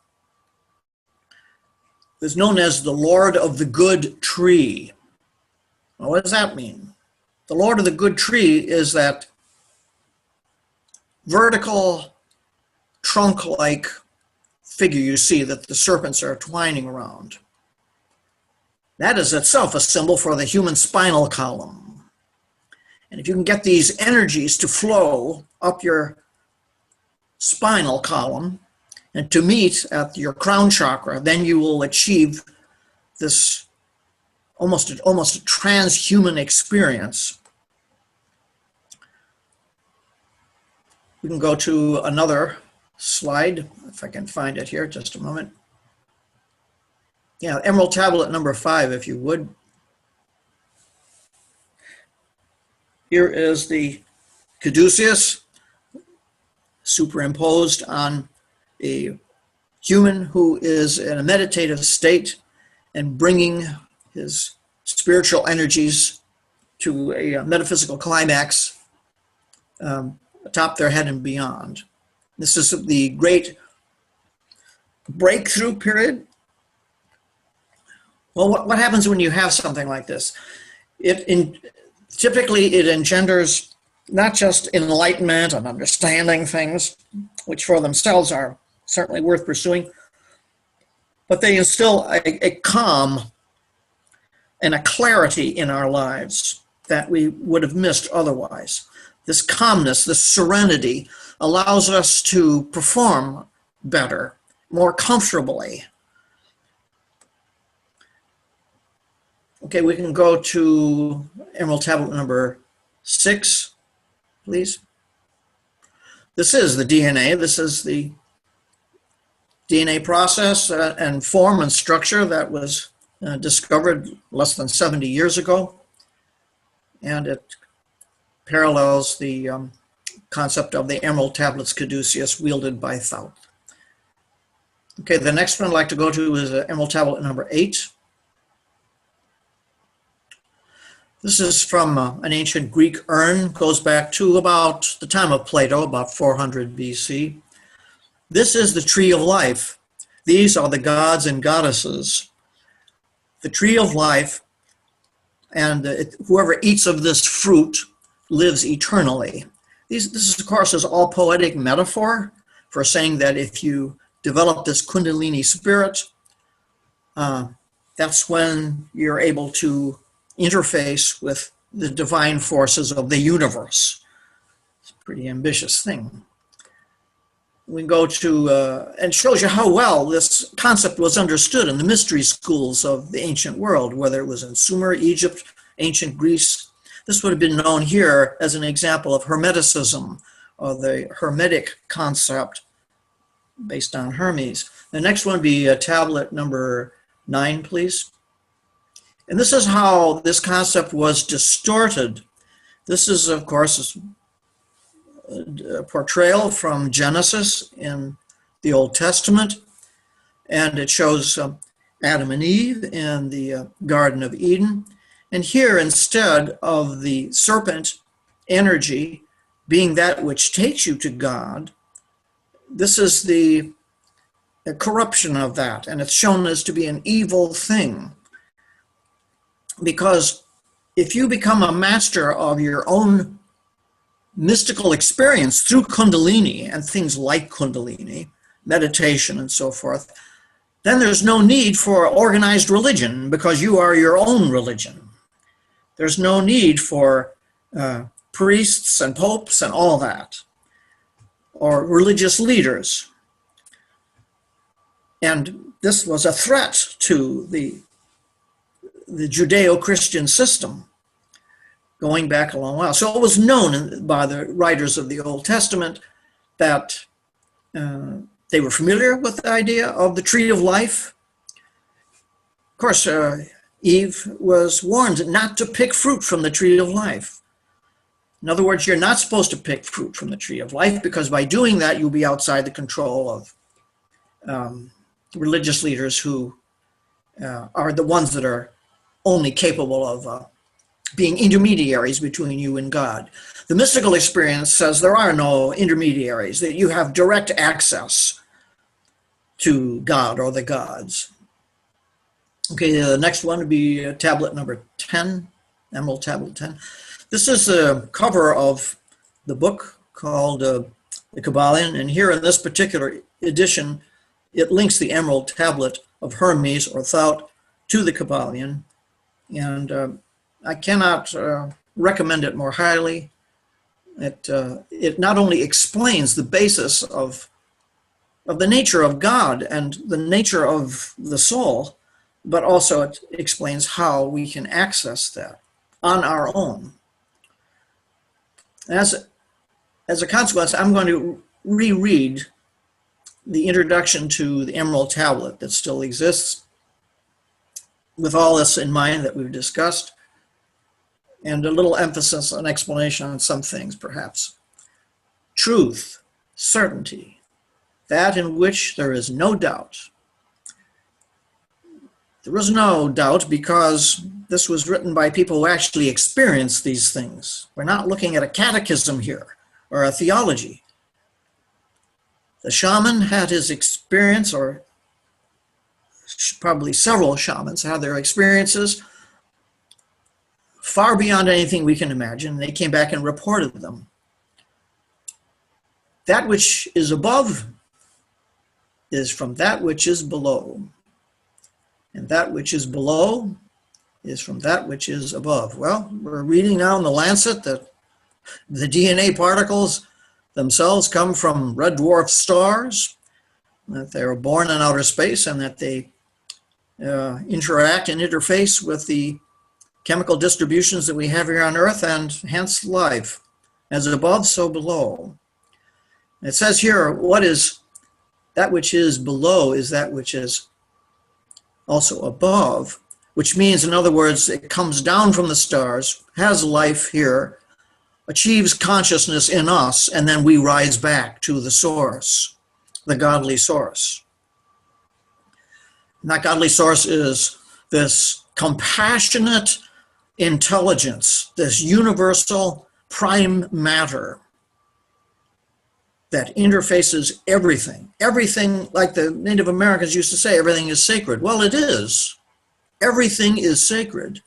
is known as the Lord of the Good Tree. Well, what does that mean? The Lord of the Good Tree is that vertical trunk-like figure you see that the serpents are twining around. That is itself a symbol for the human spinal column. And if you can get these energies to flow up your spinal column and to meet at your crown chakra, then you will achieve this almost a transhuman experience We can go to another slide, if I can find it here, just a moment. Yeah, Emerald Tablet number 5, if you would. Here is the caduceus superimposed on a human who is in a meditative state and bringing his spiritual energies to a metaphysical climax atop their head and beyond. This is the great breakthrough period. Well, what happens when you have something like this? Typically, it engenders not just enlightenment and understanding things, which for themselves are certainly worth pursuing, but they instill a calm and a clarity in our lives that we would have missed otherwise. This calmness, this serenity allows us to perform better, more comfortably. Okay, we can go to Emerald Tablet number 6, please. This is the DNA. This is the DNA process and form and structure that was discovered less than 70 years ago. And it parallels the concept of the Emerald Tablets Caduceus wielded by Thoth. Okay, the next one I'd like to go to is Emerald Tablet number 8. This is from an ancient Greek urn, goes back to about the time of Plato, about 400 BC. This is the tree of life. These are the gods and goddesses. The tree of life, and whoever eats of this fruit lives eternally. This, of course, is all poetic metaphor for saying that if you develop this Kundalini spirit, that's when you're able to interface with the divine forces of the universe. It's a pretty ambitious thing. We go to, and shows you how well this concept was understood in the mystery schools of the ancient world, whether it was in Sumer, Egypt, ancient Greece. This would have been known here as an example of Hermeticism, or the Hermetic concept based on Hermes. The next one would be tablet number 9, please. And this is how this concept was distorted. This is, of course, a portrayal from Genesis in the Old Testament, and it shows Adam and Eve in the Garden of Eden. And here, instead of the serpent energy being that which takes you to God, this is the corruption of that, and it's shown as to be an evil thing. Because if you become a master of your own mystical experience through Kundalini and things like Kundalini, meditation and so forth, then there's no need for organized religion because you are your own religion. There's no need for priests and popes and all that, or religious leaders. And this was a threat to the Judeo-Christian system going back a long while. So it was known by the writers of the Old Testament that they were familiar with the idea of the tree of life. Of course, Eve was warned not to pick fruit from the tree of life. In other words, you're not supposed to pick fruit from the tree of life, because by doing that, you'll be outside the control of religious leaders who are the ones that are only capable of being intermediaries between you and God. The mystical experience says there are no intermediaries, that you have direct access to God or the gods. Okay, the next one would be tablet number 10, Emerald Tablet 10. This is the cover of the book called The Kybalion, and here in this particular edition, it links the Emerald Tablet of Hermes or Thoth to the Kybalion. And I cannot recommend it more highly. It not only explains the basis of the nature of God and the nature of the soul, but also it explains how we can access that on our own. As as a consequence, I'm going to reread the introduction to the Emerald Tablet that still exists, with all this in mind that we've discussed, and a little emphasis on explanation on some things, perhaps. Truth, certainty, that in which there is no doubt. There is no doubt because this was written by people who actually experienced these things. We're not looking at a catechism here or a theology. The shaman had his experience, or probably several shamans had their experiences far beyond anything we can imagine. They came back and reported them. That which is above is from that which is below, and that which is below is from that which is above. Well, we're reading now in the Lancet that the DNA particles themselves come from red dwarf stars, that they were born in outer space, and that they interact and interface with the chemical distributions that we have here on Earth, and hence life. As above, so below. It says here, what is that which is below is that which is also above, which means, in other words, it comes down from the stars, has life here, achieves consciousness in us, and then we rise back to the source, the godly source. And that godly source is this compassionate intelligence, this universal prime matter that interfaces everything. Everything, like the Native Americans used to say, everything is sacred. Well, it is. Everything is sacred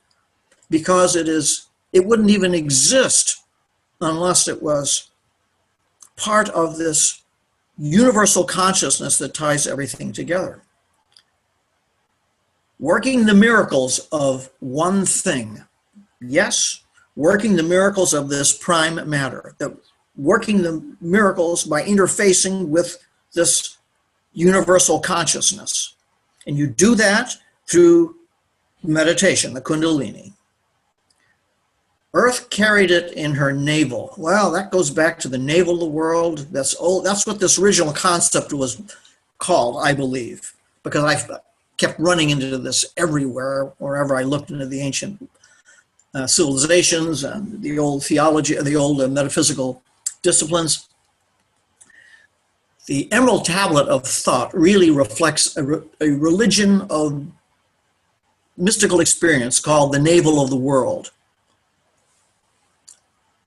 because it wouldn't even exist unless it was part of this universal consciousness that ties everything together. Working the miracles of one thing. Yes, working the miracles of this prime matter. Working the miracles by interfacing with this universal consciousness. And you do that through meditation, the Kundalini. Earth carried it in her navel. Well, that goes back to the navel of the world. That's old. That's what this original concept was called, I believe, because I kept running into this everywhere, wherever I looked into the ancient civilizations and the old theology, the old metaphysical disciplines. The Emerald Tablet of Thought really reflects a religion of mystical experience called the navel of the world.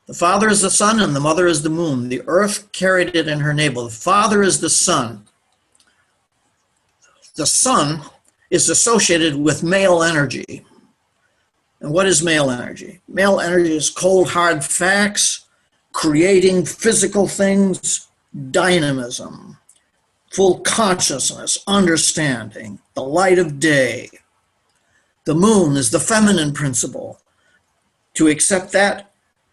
The Father is the sun and the Mother is the moon. The earth carried it in her navel. The Father is the sun. The sun is associated with male energy. And what is male energy? Male energy is cold, hard facts, creating physical things, dynamism, full consciousness, understanding, the light of day. The moon is the feminine principle, to accept that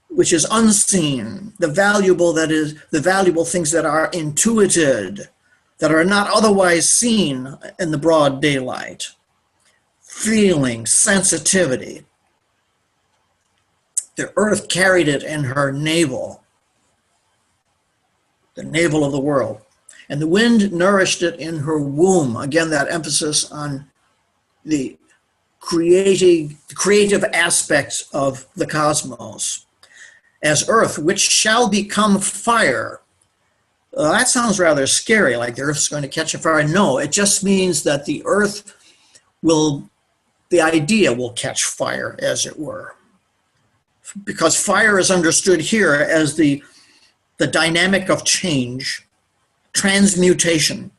which is unseen, the valuable things that are intuited, that are not otherwise seen in the broad daylight. Feeling, sensitivity. The earth carried it in her navel, the navel of the world. And the wind nourished it in her womb. Again, that emphasis on the creative aspects of the cosmos. As earth, which shall become fire. That sounds rather scary, like the earth's going to catch a fire. No, it just means that the earth the idea will catch fire, as it were. Because fire is understood here as the dynamic of change, transmutation.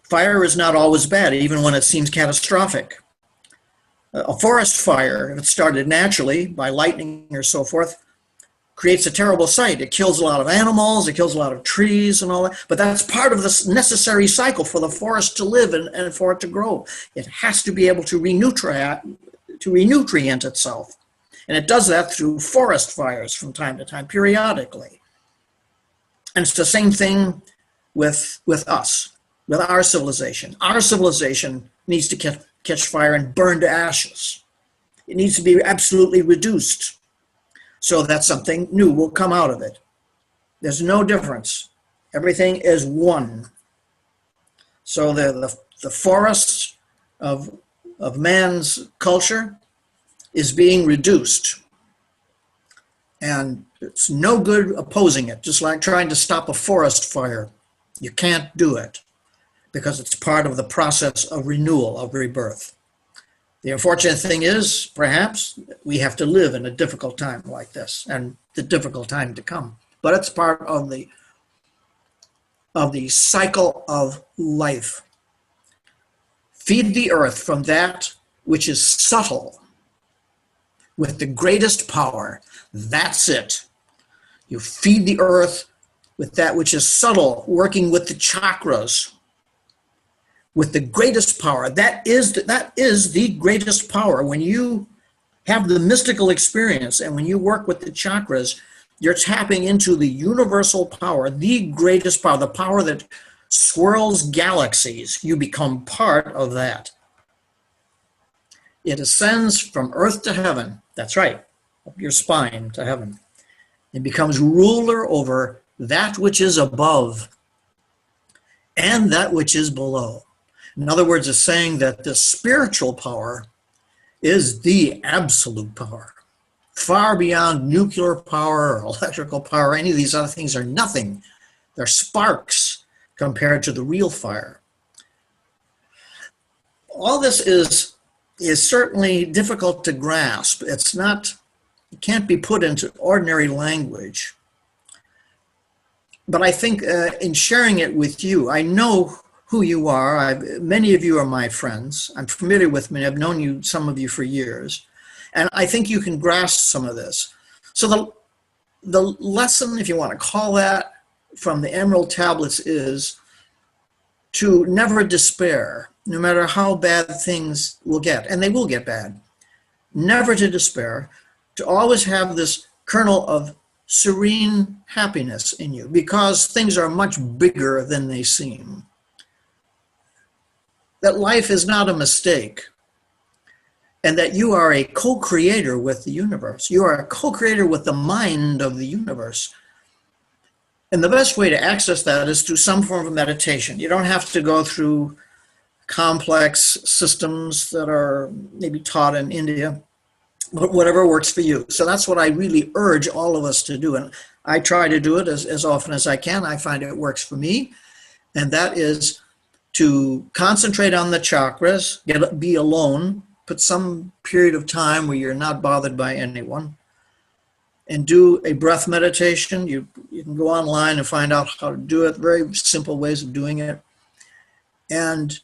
Fire is not always bad, even when it seems catastrophic. A forest fire, if it started naturally by lightning or so forth, creates a terrible sight. It kills a lot of animals, it kills a lot of trees and all that, but that's part of this necessary cycle for the forest to live and for it to grow. It has to be able to renutrient itself. And it does that through forest fires from time to time, periodically. And it's the same thing with us, with our civilization. Our civilization needs to catch fire and burn to ashes. It needs to be absolutely reduced, so that something new will come out of it. There's no difference. Everything is one. So the forest of man's culture is being reduced. And it's no good opposing it, just like trying to stop a forest fire. You can't do it because it's part of the process of renewal, of rebirth. The unfortunate thing is, perhaps, we have to live in a difficult time like this and the difficult time to come. But it's part of the cycle of life. Feed the earth from that which is subtle with the greatest power. That's it. You feed the earth with that which is subtle, working with the chakras, with the greatest power. That is the greatest power. When you have the mystical experience and when you work with the chakras, you're tapping into the universal power, the greatest power, the power that swirls galaxies. You become part of that. It ascends from earth to heaven. That's right, up your spine to heaven. It becomes ruler over that which is above and that which is below. In other words, it's saying that the spiritual power is the absolute power. Far beyond nuclear power or electrical power, any of these other things are nothing. They're sparks compared to the real fire. All this is certainly difficult to grasp. It can't be put into ordinary language. But I think in sharing it with you, I know who you are. Many of you are my friends. I'm familiar with many. I've known some of you for years. And I think you can grasp some of this. So the lesson, if you want to call that, from the Emerald Tablets is to never despair, no matter how bad things will get. And they will get bad. Never to despair, to always have this kernel of serene happiness in you, because things are much bigger than they seem. That life is not a mistake, and that you are a co-creator with the universe. You are a co-creator with the mind of the universe. And the best way to access that is through some form of meditation. You don't have to go through complex systems that are maybe taught in India, but whatever works for you. So that's what I really urge all of us to do. And I try to do it as often as I can. I find it works for me. And that is to concentrate on the chakras, be alone, put some period of time where you're not bothered by anyone, and do a breath meditation. You can go online and find out how to do it, very simple ways of doing it. And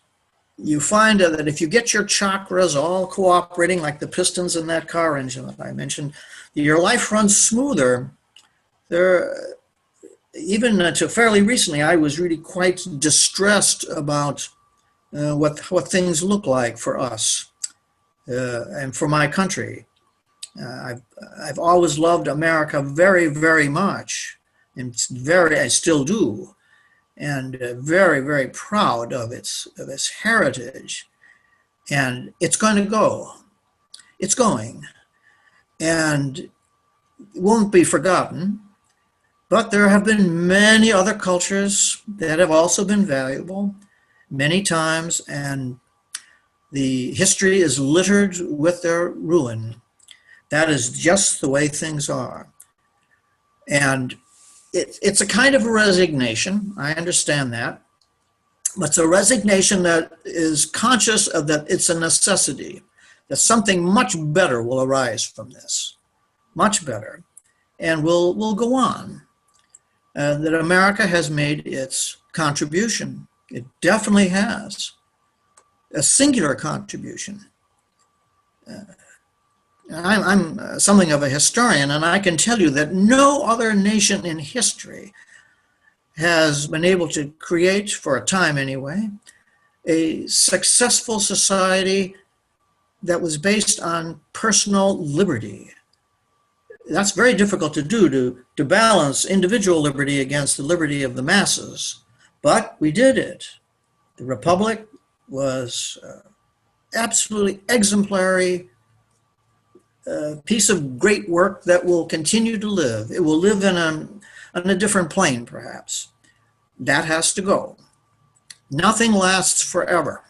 you find that if you get your chakras all cooperating like the pistons in that car engine that I mentioned, your life runs smoother. Even until fairly recently, I was really quite distressed about what things look like for us and for my country. I've always loved America very, very much, and I still do, and very, very proud of its heritage. And it's going to go. It's going, and it won't be forgotten. But there have been many other cultures that have also been valuable many times, and the history is littered with their ruin. That is just the way things are. And it's a kind of a resignation. I understand that. But it's a resignation that is conscious of that it's a necessity, that something much better will arise from this, much better, and will go on. That America has made its contribution. It definitely has. A singular contribution. I'm something of a historian, and I can tell you that no other nation in history has been able to create, for a time anyway, a successful society that was based on personal liberty. That's very difficult to do, to balance individual liberty against the liberty of the masses. But we did it. The Republic was absolutely exemplary piece of great work that will continue to live. It will live in on a different plane, perhaps. That has to go. Nothing lasts forever.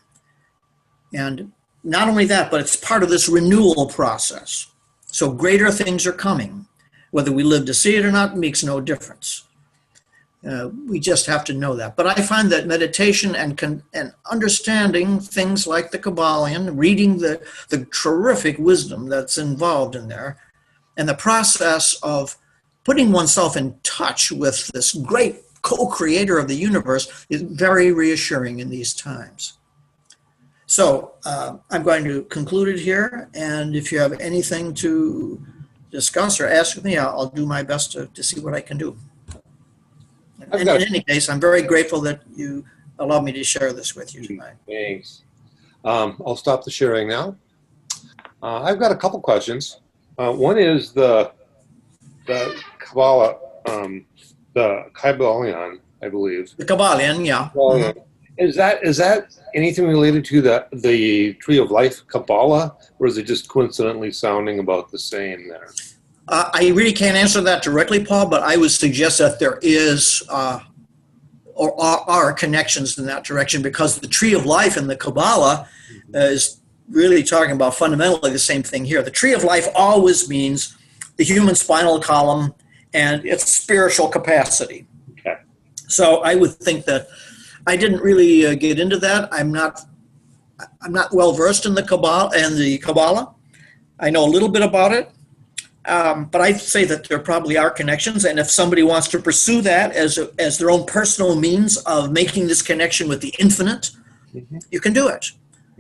And not only that, but it's part of this renewal process. So greater things are coming. Whether we live to see it or not makes no difference. We just have to know that. But I find that meditation and understanding things like the Kabbalion, reading the terrific wisdom that's involved in there, and the process of putting oneself in touch with this great co-creator of the universe is very reassuring in these times. So I'm going to conclude it here. And if you have anything to discuss or ask me, I'll do my best to see what I can do. In any case, I'm very grateful that you allowed me to share this with you tonight. Thanks. I'll stop the sharing now. I've got a couple questions. One is the Kabbalah, the Kybalion, I believe. The Kabbalion, yeah. Kybalion. Is that anything related to the Tree of Life Kabbalah, or is it just coincidentally sounding about the same there? I really can't answer that directly, Paul, but I would suggest that there is or are connections in that direction, because the Tree of Life in the Kabbalah is really talking about fundamentally the same thing here. The Tree of Life always means the human spinal column and its spiritual capacity. Okay. So I would think that I didn't really get into that. I'm not well versed in the Kabbalah. I know a little bit about it. But I'd say that there probably are connections, and if somebody wants to pursue that as their own personal means of making this connection with the infinite, you can do it.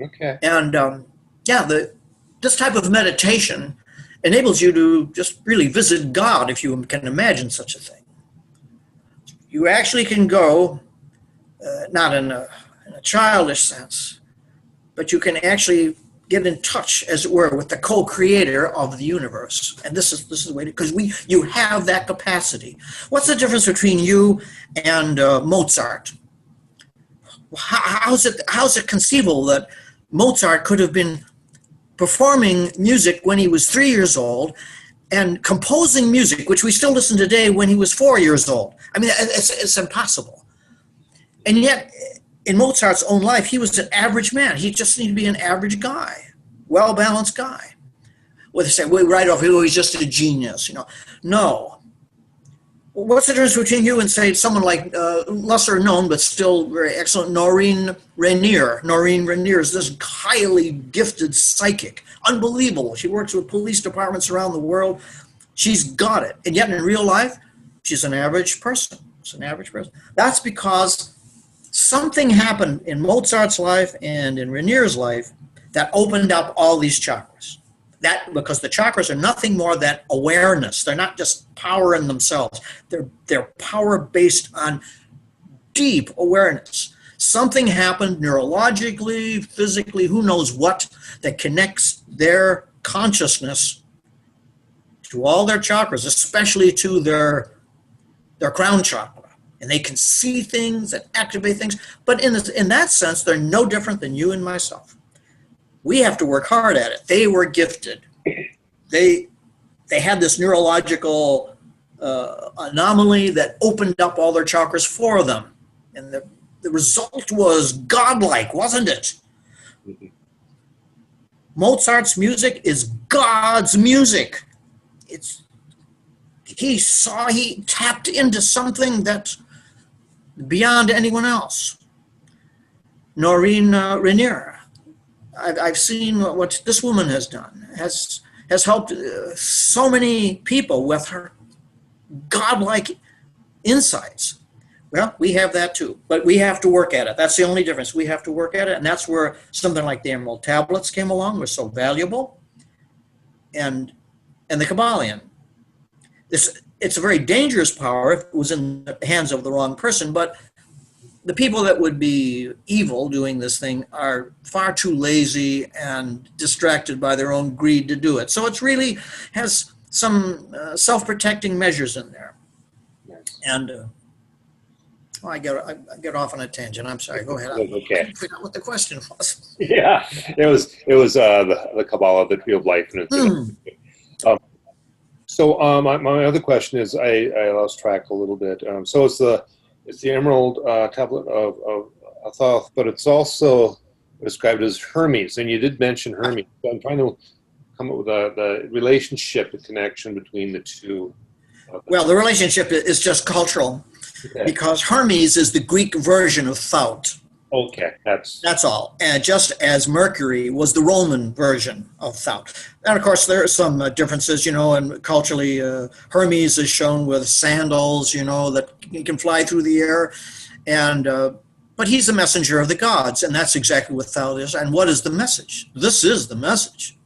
Okay. And this type of meditation enables you to just really visit God, if you can imagine such a thing. You actually can go, not in a childish sense, but you can actually get in touch, as it were, with the co-creator of the universe. And this is the way, because you have that capacity. What's the difference between you and Mozart? How's it conceivable that Mozart could have been performing music when he was 3 years old and composing music, which we still listen today, when he was 4 years old? I mean, it's impossible. And yet, in Mozart's own life, he was an average man. He just needed to be an average guy, well-balanced guy. Well, they say, well, right off, oh, he's just a genius, No. What's the difference between you and, say, someone like lesser known but still very excellent Noreen Rainier? Noreen Rainier is this highly gifted psychic, unbelievable. She works with police departments around the world. She's got it. And yet in real life, she's an average person. She's an average person. That's because something happened in Mozart's life and in Rainier's life that opened up all these chakras. Because the chakras are nothing more than awareness. They're not just power in themselves. They're power based on deep awareness. Something happened neurologically, physically, who knows what, that connects their consciousness to all their chakras, especially to their crown chakra. And they can see things and activate things. But in that sense, they're no different than you and myself. We have to work hard at it. They were gifted. They had this neurological anomaly that opened up all their chakras for them. And the result was godlike, wasn't it? Mozart's music is God's music. He tapped into something that's beyond anyone else. Noreen Rainier, I've seen what this woman has done, has helped so many people with her godlike insights. Well, we have that too, but we have to work at it. That's the only difference. We have to work at it, and that's where something like the Emerald Tablets came along, were so valuable, and the Kabbalion. It's a very dangerous power if it was in the hands of the wrong person, but the people that would be evil doing this thing are far too lazy and distracted by their own greed to do it. So it really has some self-protecting measures in there. Yes. And I get off on a tangent. I'm sorry. Go ahead. Okay. I forgot what the question was. Yeah, it was the Kabbalah, the Tree of Life, and So my other question is, I lost track a little bit. So it's the Emerald Tablet of Thoth, but it's also described as Hermes, and you did mention Hermes. So I'm trying to come up with the relationship, the connection between the two. Well, the relationship is just cultural, Okay. because Hermes is the Greek version of Thoth. Okay, That's all. And just as Mercury was the Roman version of Thoth. And of course, there are some differences, and culturally, Hermes is shown with sandals, that he can fly through the air. And but he's the messenger of the gods, and that's exactly what Thoth is. And what is the message? This is the message.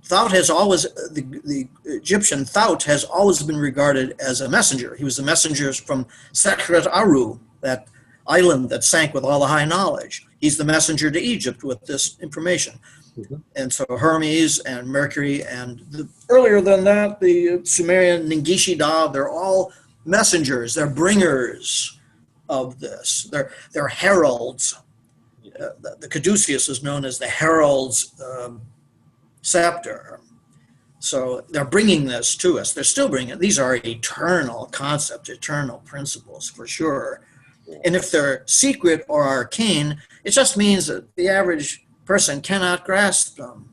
Thoth has always, the Egyptian Thoth has always been regarded as a messenger. He was the messenger from Sekret Aru, that island that sank with all the high knowledge. He's the messenger to Egypt with this information. Mm-hmm. And so Hermes and Mercury, and earlier than that, the Sumerian Ningishida, they're all messengers. They're bringers of this. They're heralds. The caduceus is known as the herald's scepter. So they're bringing this to us. They're still bringing it. These are eternal concepts, eternal principles for sure. And if they're secret or arcane, it just means that the average person cannot grasp them.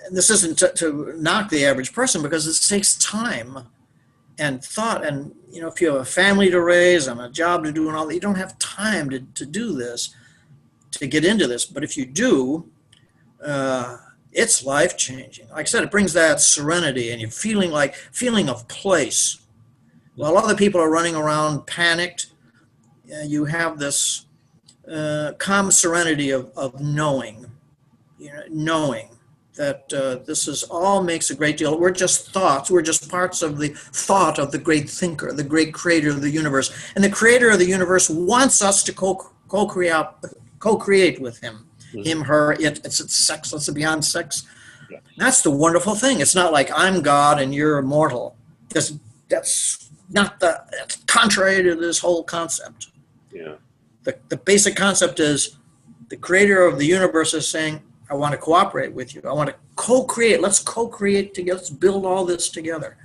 And this isn't to knock the average person, because it takes time and thought. And, if you have a family to raise and a job to do and all that, you don't have time to do this, to get into this. But if you do, it's life-changing. Like I said, it brings that serenity, and you're feeling of place. While other people are running around panicked, you have this calm serenity of knowing, knowing that this is all makes a great deal. We're just thoughts. We're just parts of the thought of the great thinker, the great creator of the universe. And the creator of the universe wants us to co-create with him. Mm-hmm. Him, her, it. It's sex. It's beyond sex. Yeah. That's the wonderful thing. It's not like I'm God and you're immortal. That's contrary to this whole concept. Yeah. The basic concept is the creator of the universe is saying, I want to cooperate with you. I want to co-create. Let's co-create together. Let's build all this together.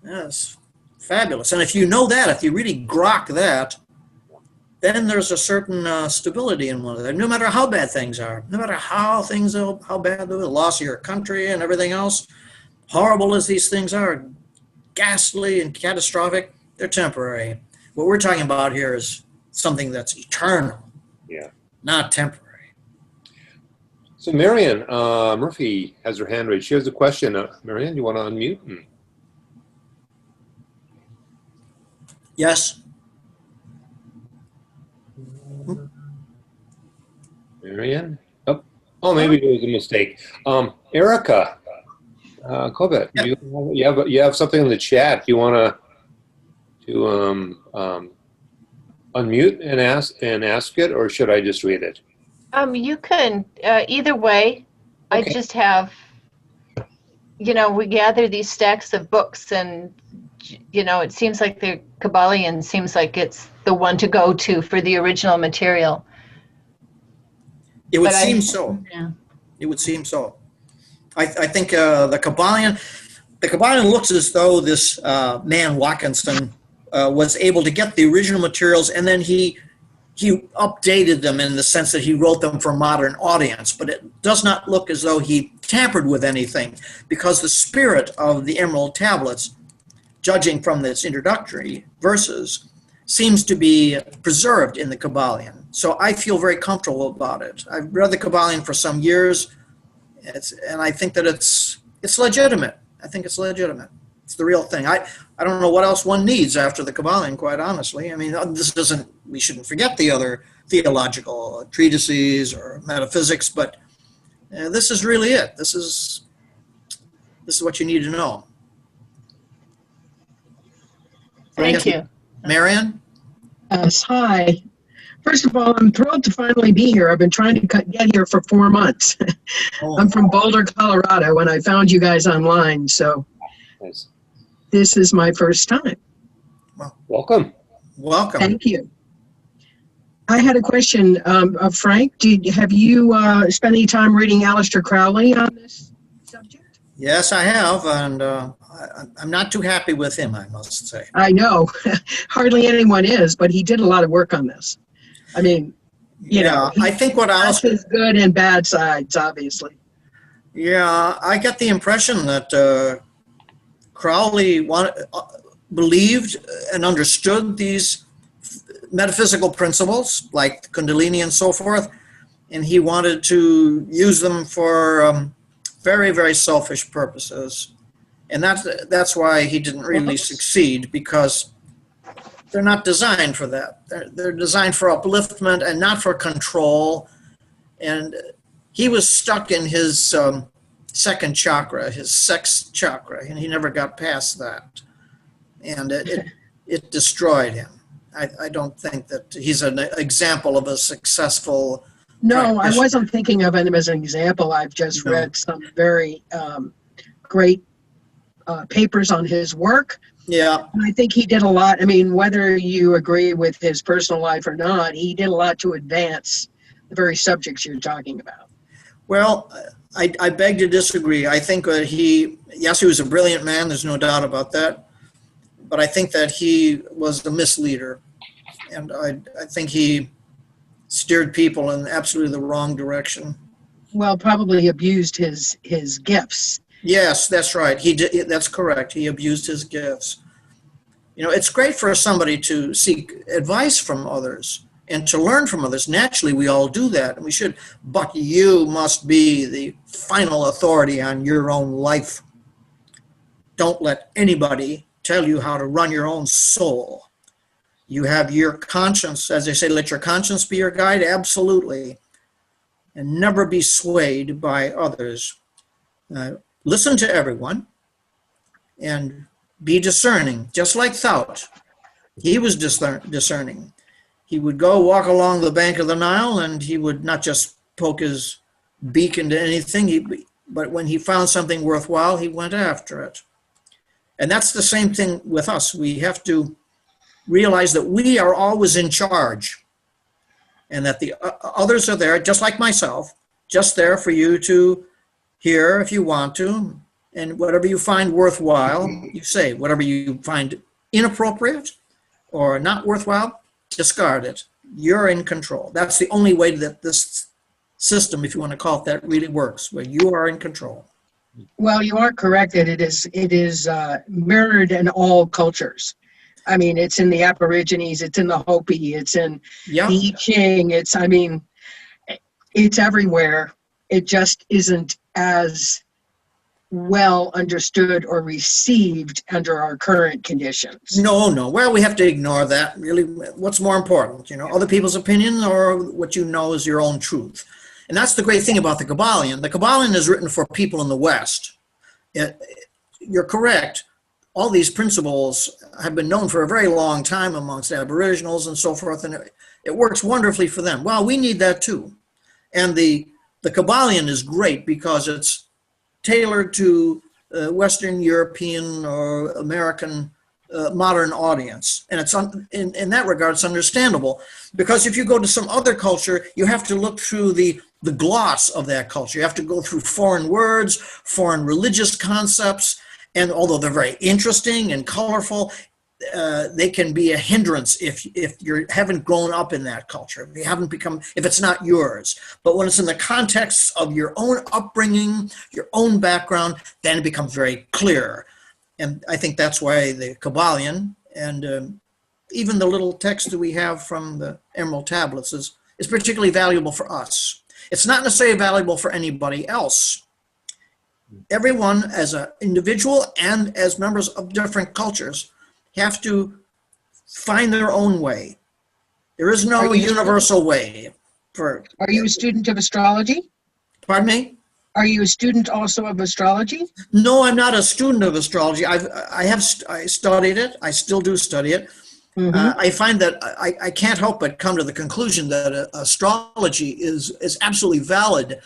That's fabulous. And if you know that, if you really grok that, then there's a certain stability in one of them. No matter how bad things are, no matter how bad the loss of your country and everything else, horrible as these things are, ghastly and catastrophic, they're temporary. What we're talking about here is something that's eternal, not temporary. So Marion Murphy has her hand raised. She has a question. Marion, you want to unmute? Yes. Marion? Oh, maybe it was a mistake. Erica Covet, Yep. you have something in the chat. Do you want to unmute and ask it, or should I just read it? You can, either way. Okay. I just have, we gather these stacks of books, and, it seems like the Kybalion seems like it's the one to go to for the original material. It would But seem so. Yeah. It would seem so. I think the Kybalion looks as though this man Watkinson was able to get the original materials, and then he updated them in the sense that he wrote them for a modern audience. But it does not look as though he tampered with anything, because the spirit of the Emerald Tablets, judging from its introductory verses, seems to be preserved in the Kybalion. So I feel very comfortable about it. I've read the Kybalion for some years, and I think that it's legitimate. I think it's legitimate. It's the real thing. I don't know what else one needs after the Kybalion, quite honestly. I mean, we shouldn't forget the other theological treatises or metaphysics, but this is really it. This is what you need to know. Thank you. Marion? Yes, hi. First of all, I'm thrilled to finally be here. I've been trying to get here for 4 months. I'm from Boulder, Colorado, and I found you guys online, so Nice. this is my first time. Welcome. Welcome. Thank you. I had a question. Frank, have you spent any time reading Aleister Crowley on this subject? Yes, I have, and I'm not too happy with him, I must say. I know, hardly anyone is, but he did a lot of work on this. I mean, you know, I think what has else? his good and bad sides, obviously. Yeah, I get the impression that Crowley believed and understood these metaphysical principles like Kundalini and so forth, and he wanted to use them for very, very selfish purposes. And that's why he didn't really succeed, because they're not designed for that. They're designed for upliftment and not for control. And he was stuck in his second chakra, his sex chakra, and he never got past that. And it destroyed him. I don't think that he's an example of a successful. No, I wasn't thinking of him as an example. I've just read some very great papers on his work. Yeah. And I think he did a lot. I mean, whether you agree with his personal life or not, he did a lot to advance the very subjects you're talking about. Well, I beg to disagree. I think that he was a brilliant man. There's no doubt about that. But I think that he was a misleader. And I think he steered people in absolutely the wrong direction. Well, probably abused his gifts. Yes, that's right. He did. That's correct. He abused his gifts. You know, it's great for somebody to seek advice from others and to learn from others. Naturally, we all do that, and we should. But you must be the final authority on your own life. Don't let anybody tell you how to run your own soul. You have your conscience, as they say, let your conscience be your guide, absolutely. And never be swayed by others. Listen to everyone and be discerning, just like Thout. He was discerning. He would go walk along the bank of the Nile, and he would not just poke his beak into anything, but when he found something worthwhile, he went after it. And that's the same thing with us. We have to realize that we are always in charge, and that the others are there, just like myself, just there for you to hear if you want to, and whatever you find worthwhile, you say. Whatever you find inappropriate or not worthwhile, discard it. You're in control. That's the only way that this system, if you want to call it that, really works, where you are in control. Well, you are correct that it is mirrored in all cultures. I mean, it's in the Aborigines, it's in the Hopi, it's in the I Ching. It's everywhere. It just isn't as well understood or received under our current conditions. No. Well, we have to ignore that. Really, what's more important, other people's opinions or what you know is your own truth? And that's the great thing about the Kybalion. The Kybalion is written for people in the West. You're correct. All these principles have been known for a very long time amongst Aboriginals and so forth, and it works wonderfully for them. Well, we need that too. And the Kybalion is great because it's tailored to Western European or American modern audience. And it's in that regard, it's understandable. Because if you go to some other culture, you have to look through the gloss of that culture. You have to go through foreign words, foreign religious concepts, and although they're very interesting and colorful, they can be a hindrance if you haven't grown up in that culture, if it's not yours. But when it's in the context of your own upbringing, your own background, then it becomes very clear. And I think that's why the Kybalion and even the little text that we have from the Emerald Tablets is particularly valuable for us. It's not necessarily valuable for anybody else. Everyone as an individual and as members of different cultures have to find their own way. There is no universal way. Are you a student of astrology? Pardon me? Are you a student also of astrology? No, I'm not a student of astrology. I studied it. I still do study it. Mm-hmm. I find that I can't help but come to the conclusion that astrology is absolutely valid.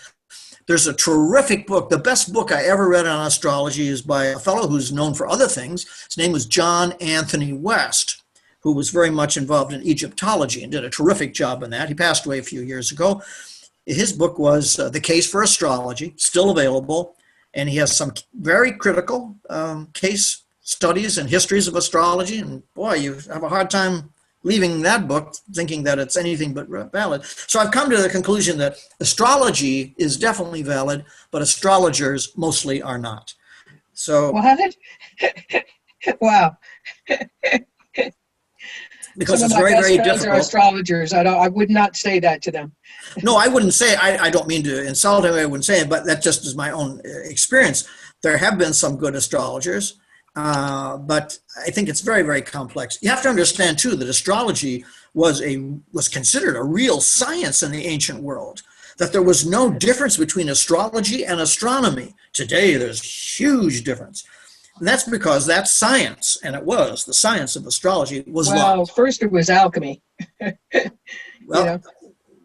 There's a terrific book. The best book I ever read on astrology is by a fellow who's known for other things. His name was John Anthony West, who was very much involved in Egyptology and did a terrific job in that. He passed away a few years ago. His book was The Case for Astrology, still available. and he has some very critical case studies and histories of astrology. And boy, you have a hard time leaving that book thinking that it's anything but valid. So I've come to the conclusion that astrology is definitely valid, but astrologers mostly are not. So What? Wow. because Some it's of my very, best very friends are difficult. astrologers. I would not say that to them. No, I wouldn't say, I don't mean to insult him, I wouldn't say it, but that just is my own experience. There have been some good astrologers, but I think it's very, very complex. You have to understand too that astrology was considered a real science in the ancient world, that there was no difference between astrology and astronomy. Today, there's huge difference. And that's because that science, and it was, the science of astrology was Well, lost. first it was alchemy. Well, you know?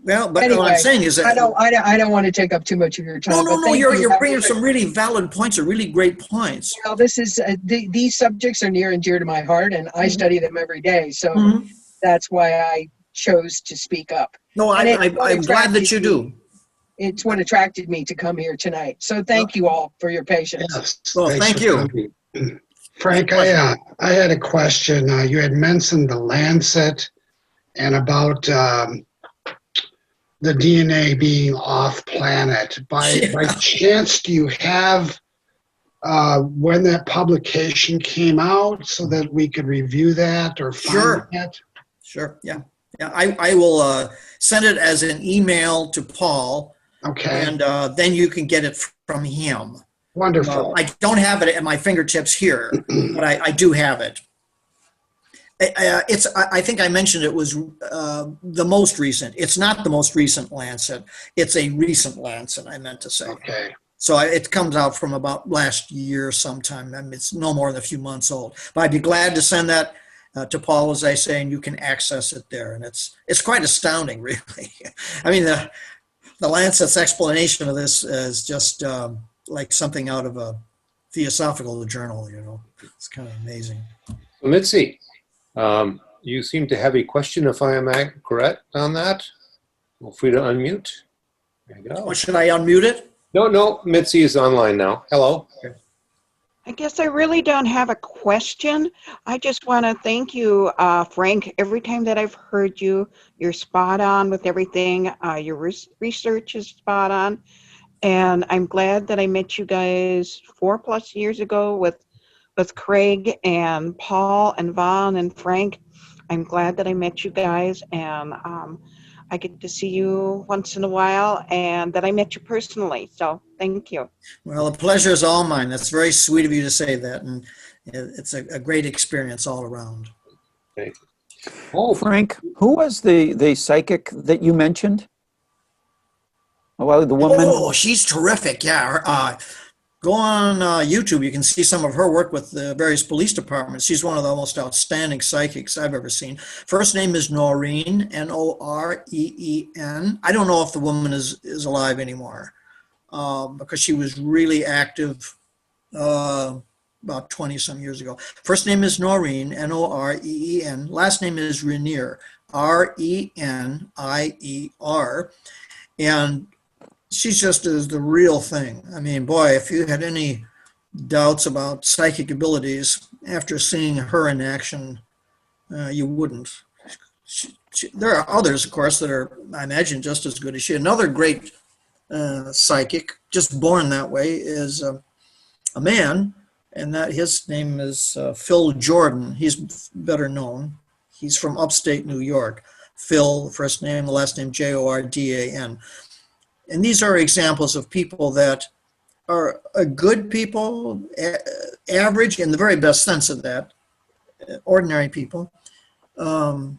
well, but Anyway, what I'm saying is that I don't want to take up too much of your time. no, but no, thank you're you. bringing some really valid points, or really great points. Well, this is these subjects are near and dear to my heart, and I study them every day. So Mhm. that's why I chose to speak up. No, And I'm glad that you do. It's what attracted me to come here tonight. So thank you all for your patience. Yes. Well, Thanks thank for you. coming. Frank, I had a question. You had mentioned the Lancet and about the DNA being off planet. By chance, do you have when that publication came out so that we could review that or find Sure. it? Sure, yeah. Yeah, I will send it as an email to Paul, Okay, and then you can get it from him. wonderful. I don't have it at my fingertips here, but I do have it. I think I mentioned it was the most recent. It's not the most recent Lancet. It's a recent Lancet, I meant to say. Okay, So it comes out from about last year sometime. I mean, it's no more than a few months old. But I'd be glad to send that to Paul, as I say, and you can access it there. And it's quite astounding, really. I mean, the Lancet's explanation of this is just like something out of a theosophical journal, you know. It's kind of amazing. So Mitzi, you seem to have a question, if I am correct on that. Feel free to unmute. There you go. Or should I unmute it? No, Mitzi is online now. Hello. I guess I really don't have a question. I just want to thank you, Frank. Every time that I've heard you, you're spot on with everything. Your research is spot on. And I'm glad that I met you guys 4+ years ago with Craig and Paul and Vaughn and Frank. I'm glad that I met you guys, and I get to see you once in a while, and that I met you personally. So thank you. Well, the pleasure is all mine. That's very sweet of you to say that. And it's a great experience all around. Oh, Frank, who was the psychic that you mentioned? Well, the woman. Oh, she's terrific. Yeah. Go on YouTube. You can see some of her work with the various police departments. She's one of the most outstanding psychics I've ever seen. First name is Noreen, Noreen. I don't know if the woman is alive anymore because she was really active about 20 some years ago. First name is Noreen, Noreen. Last name is Renier, Renier. And she's just is the real thing. I mean, boy, if you had any doubts about psychic abilities after seeing her in action, you wouldn't. There are others, of course, that are, I imagine, just as good as she. Another great psychic, just born that way, is a man, and that his name is Phil Jordan. He's better known. He's from upstate New York. Phil, first name, the last name Jordan. And these are examples of people that are good people, average in the very best sense of that, ordinary people. I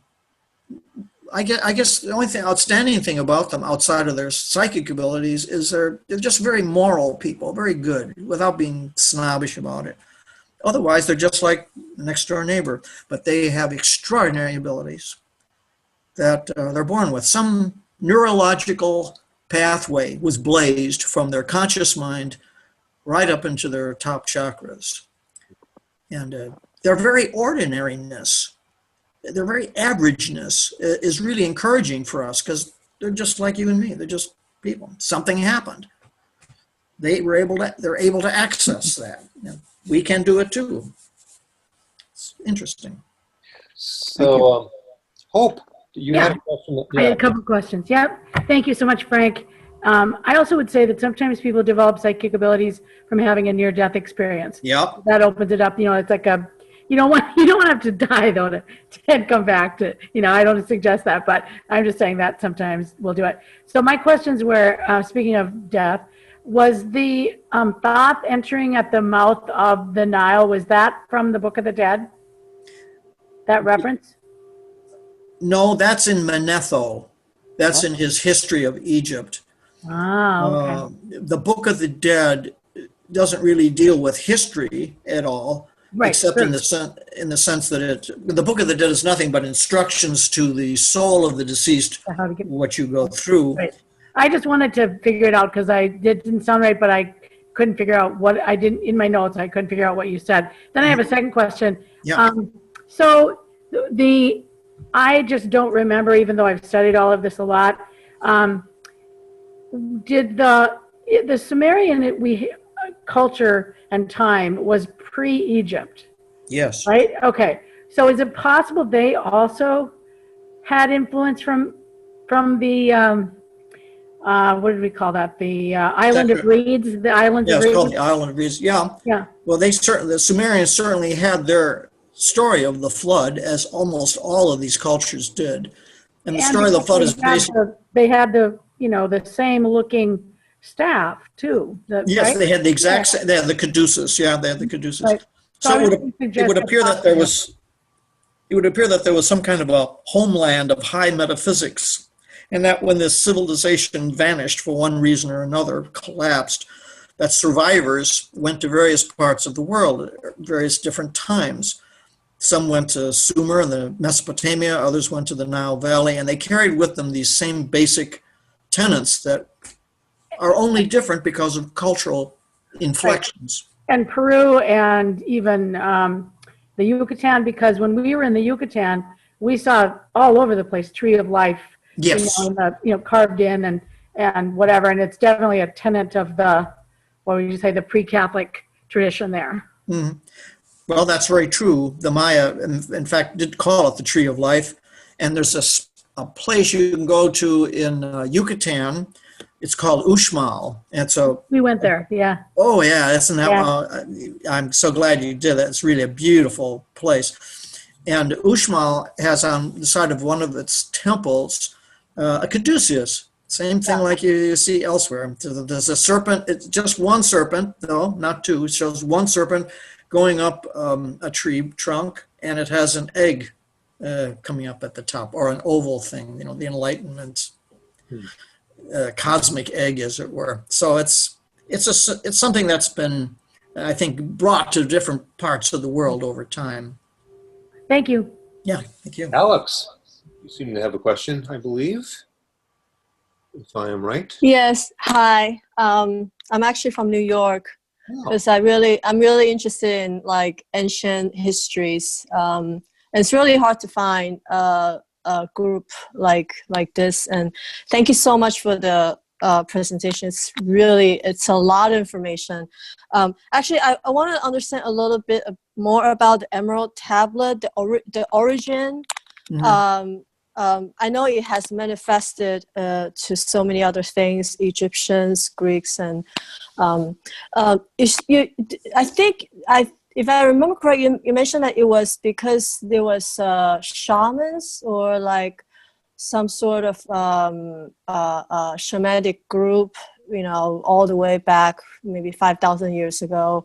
guess the only outstanding thing about them outside of their psychic abilities is they're just very moral people, very good, without being snobbish about it. Otherwise, they're just like next door neighbor, but they have extraordinary abilities that they're born with. Some neurological pathway was blazed from their conscious mind right up into their top chakras. And their very ordinariness, their very averageness is really encouraging for us because they're just like you and me. They're just people. Something happened. they're able to access that. We can do it too. It's interesting. So, Hope, you Yeah. had a question? I had a couple of questions. Yep. Thank you so much, Frank. I also would say that sometimes people develop psychic abilities from having a near-death experience. Yep. That opens it up. It's like you don't want to have to die though to come back to. I don't suggest that, but I'm just saying that sometimes we'll do it. So my questions were, speaking of death, was the Thoth entering at the mouth of the Nile, was that from the Book of the Dead? That reference? No, that's in Manetho. That's in his History of Egypt. Okay. The Book of the Dead doesn't really deal with history at all, Right. except in the sense that the Book of the Dead is nothing but instructions to the soul of the deceased, How to get what you go through. right. I just wanted to figure it out because it didn't sound right, but I couldn't figure out what I didn't in my notes. I couldn't figure out what you said. Then I have a second question. Yeah. So I just don't remember, even though I've studied all of this a lot. Did the Sumerian culture and time was pre-Egypt, Yes. right? Okay. So is it possible they also had influence from the what did we call that? The island of reeds, the island Yeah, of it's reeds. called the Island of Reeds. Yeah. Yeah. Well, the Sumerians certainly had their story of the flood, as almost all of these cultures did. And the story of the flood is basically. They had the same looking staff too. Yes, right? they had the exact same. They had the caduceus. Yeah, they had the caduceus. Right. So I it would appear that there possible. was. It would appear that there was some kind of a homeland of high metaphysics, and that when this civilization vanished for one reason or another, collapsed, that survivors went to various parts of the world at various different times. Some went to Sumer and the Mesopotamia, others went to the Nile Valley, and they carried with them these same basic tenets that are only different because of cultural inflections. And Peru and even the Yucatan, because when we were in the Yucatan, we saw all over the place Tree of Life, Yes. carved in and whatever, and it's definitely a tenet of the, what would you say, the pre-Catholic tradition there. Mhm. Well, that's very true. The Maya, in fact, did call it the Tree of Life. And there's a place you can go to in Yucatan. It's called Uxmal. And so, We went there, yeah. oh yeah, isn't that? Yeah. I'm so glad you did that. It's really a beautiful place. And Uxmal has on the side of one of its temples a caduceus. Same thing like you see elsewhere. There's a serpent. It's just one serpent, though, not two. It shows one serpent going up a tree trunk, and it has an egg coming up at the top, or an oval thing, the Enlightenment cosmic egg, as it were. So it's something that's been, I think, brought to different parts of the world over time. Thank you. Yeah, thank you. Alex, you seem to have a question, I believe, if I am right. Yes. Hi. I'm actually from New York because I'm really interested in like ancient histories. And it's really hard to find a group like this. And thank you so much for the presentation. It's a lot of information. Actually, I want to understand a little bit more about the Emerald Tablet, the origin. Mhm. I know it has manifested to so many other things, Egyptians, Greeks, and I think if I remember correctly, you mentioned that it was because there was shamans or like some sort of shamanic group, all the way back maybe 5,000 years ago,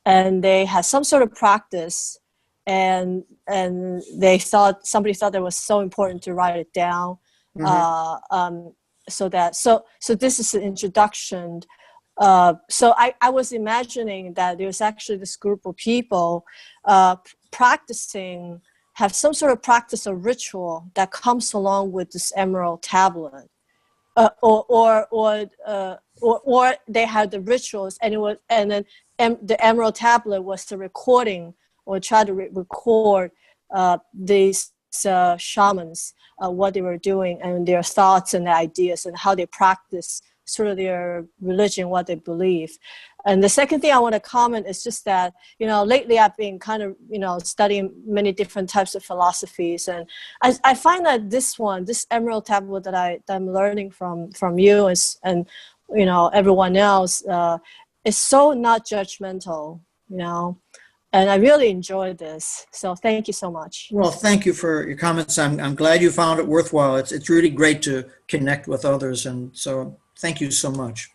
and they had some sort of practice. And somebody thought that was so important to write it down. Mhm. So this is an introduction. So I was imagining that there's actually this group of people have some sort of practice or ritual that comes along with this Emerald Tablet, or they had the rituals, and then the Emerald Tablet was the recording, or try to record these shamans, what they were doing and their thoughts and their ideas and how they practice sort of their religion, what they believe. And the second thing I want to comment is just that, lately I've been kind of, studying many different types of philosophies. And I find that this Emerald Tablet that I'm learning from you and everyone else, is so not judgmental, and I really enjoyed this. So thank you so much. Well, thank you for your comments. I'm glad you found it worthwhile. It's really great to connect with others. And so thank you so much.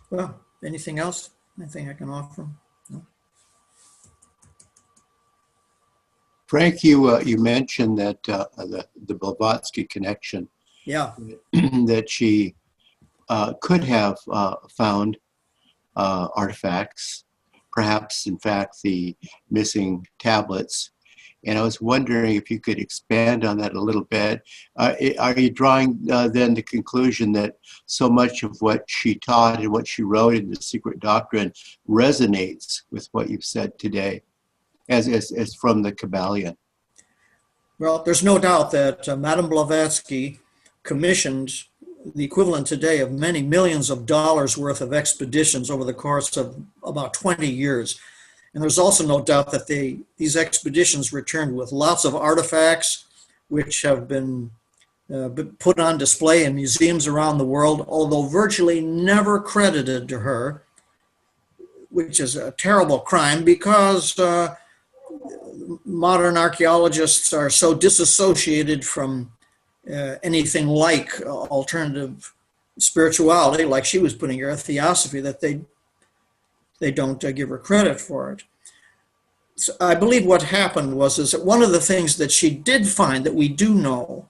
Well, anything else? Anything I can offer? No? Frank, you mentioned that the Blavatsky connection. Yeah. That she could have found artifacts, perhaps in fact the missing tablets. And I was wondering if you could expand on that a little bit. Are you drawing then the conclusion that so much of what she taught and what she wrote in The Secret Doctrine resonates with what you've said today as from the Kybalion? Well, there's no doubt that Madame Blavatsky commissioned the equivalent today of many millions of dollars worth of expeditions over the course of about 20 years. And there's also no doubt that these expeditions returned with lots of artifacts which have been put on display in museums around the world, although virtually never credited to her, which is a terrible crime because modern archaeologists are so disassociated from anything like alternative spirituality, like she was putting her theosophy, that they don't give her credit for it. So I believe what happened is that one of the things that she did find that we do know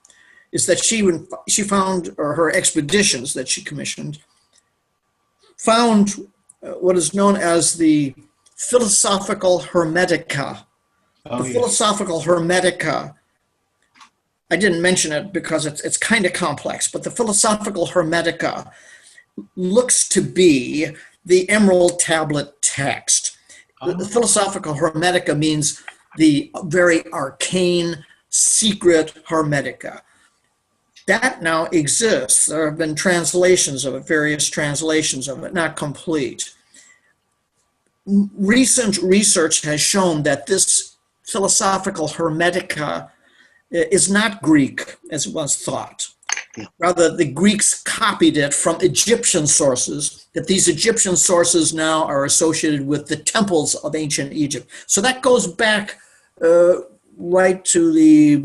is that she found, or her expeditions that she commissioned, found what is known as the Philosophical Hermetica. The Philosophical Hermetica, I didn't mention it because it's kind of complex, but the Philosophical Hermetica looks to be the Emerald Tablet text. The Philosophical Hermetica means the very arcane, secret Hermetica. That now exists. There have been translations of it, various translations of it, not complete. Recent research has shown that this Philosophical Hermetica is not Greek, as it was thought. Rather, the Greeks copied it from Egyptian sources, that these Egyptian sources now are associated with the temples of ancient Egypt. So that goes back right to the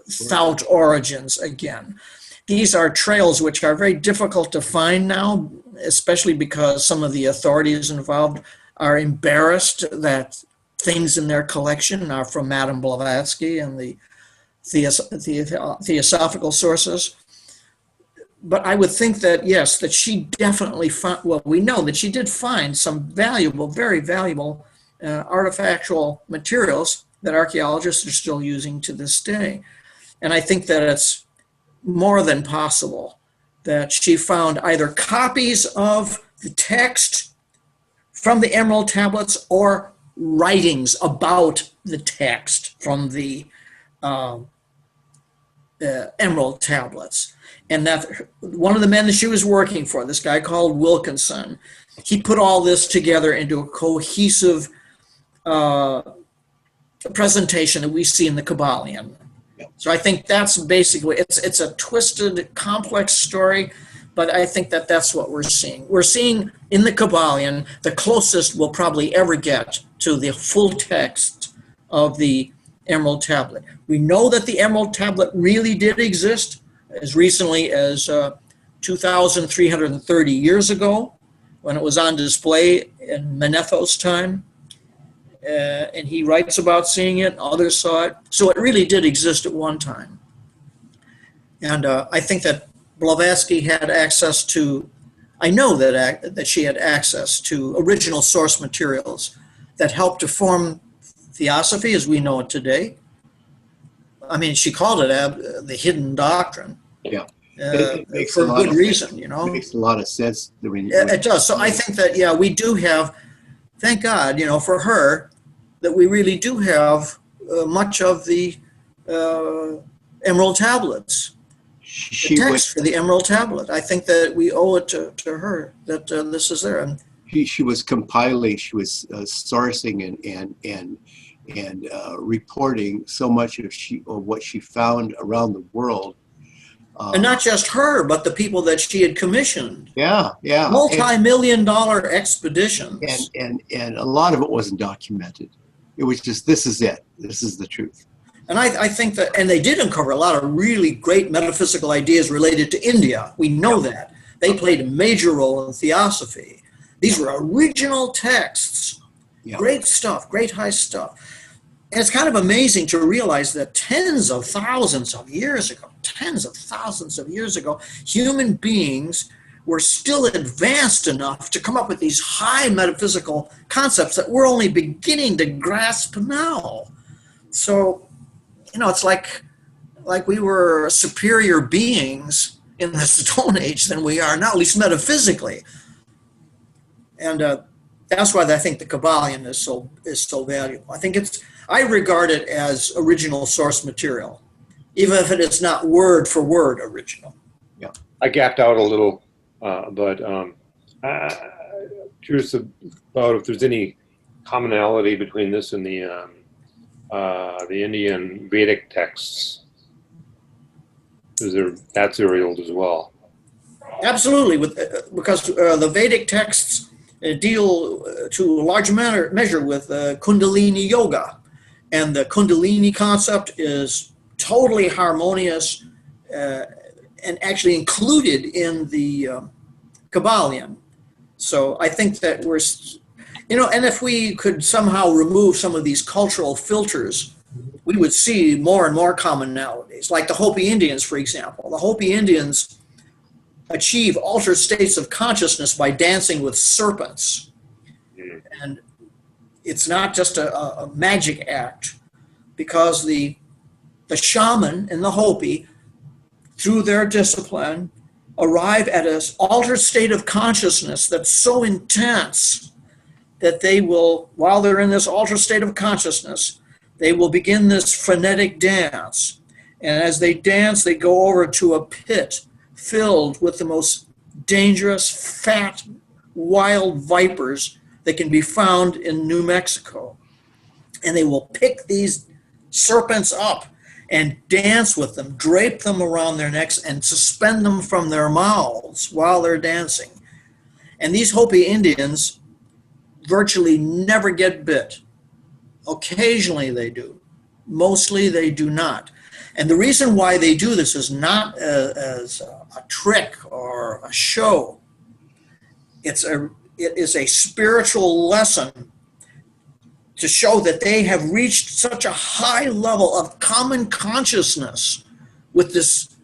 Thout origins again. These are trails which are very difficult to find now, especially because some of the authorities involved are embarrassed that things in their collection are from Madame Blavatsky and the theosophical sources. But I would think that, yes, that she definitely found, well, we know that she did find some valuable, very valuable artifactual materials that archaeologists are still using to this day. And I think that it's more than possible that she found either copies of the text from the Emerald Tablets or writings about the text from the Emerald Tablets. And that one of the men that she was working for, this guy called Wilkinson, he put all this together into a cohesive presentation that we see in the Kybalion. So I think that's basically, it's a twisted, complex story, but I think that that's what we're seeing. We're seeing in the Kybalion the closest we'll probably ever get to the full text of the Emerald Tablet. We know that the Emerald Tablet really did exist as recently as 2,330 years ago when it was on display in Manetho's time. And he writes about seeing it, others saw it. So it really did exist at one time. And I think that Blavatsky had access to, I know that she had access to original source materials that helped to form Theosophy as we know it today. I mean, she called it the hidden doctrine. Yeah. For a good reason, you know. It makes a lot of sense. It does. So I think that, yeah, we do have, thank God, you know, for her, that we really do have much of the emerald tablets. She The went, text for the emerald tablet. I think that we owe it to her that this is there. And she was compiling, she was sourcing and reporting so much of what she found around the world. and not just her, but the people that she had commissioned. Yeah. Multi-million-dollar expeditions. And a lot of it wasn't documented. It was just, this is it. This is the truth. And I think that, and they did uncover a lot of really great metaphysical ideas related to India. We know that. They played a major role in theosophy. These were original texts. Yeah. Great stuff, great high stuff. And it's kind of amazing to realize that tens of thousands of years ago, human beings were still advanced enough to come up with these high metaphysical concepts that we're only beginning to grasp now. So, it's like we were superior beings in the Stone Age than we are now, at least metaphysically. And that's why I think the Kybalion is so valuable. I regard it as original source material, even if it is not word for word original. Yeah, I gapped out a little, but curious about if there's any commonality between this and the Indian Vedic texts. That's very old as well. Absolutely, because the Vedic texts deal to a large measure with Kundalini yoga, and the Kundalini concept is totally harmonious and actually included in the Kybalion. So I think that we're, and if we could somehow remove some of these cultural filters, we would see more and more commonalities, like the Hopi Indians, for example. The Hopi Indians achieve altered states of consciousness by dancing with serpents. And it's not just a magic act, because the shaman and the Hopi, through their discipline, arrive at an altered state of consciousness that's so intense that they will, while they're in this altered state of consciousness, they will begin this frenetic dance. And as they dance, they go over to a pit filled with the most dangerous, fat, wild vipers that can be found in New Mexico. And they will pick these serpents up and dance with them, drape them around their necks, and suspend them from their mouths while they're dancing. And these Hopi Indians virtually never get bit. Occasionally they do. Mostly they do not. And the reason why they do this is not as a trick or a show. It is a spiritual lesson to show that they have reached such a high level of common consciousness with this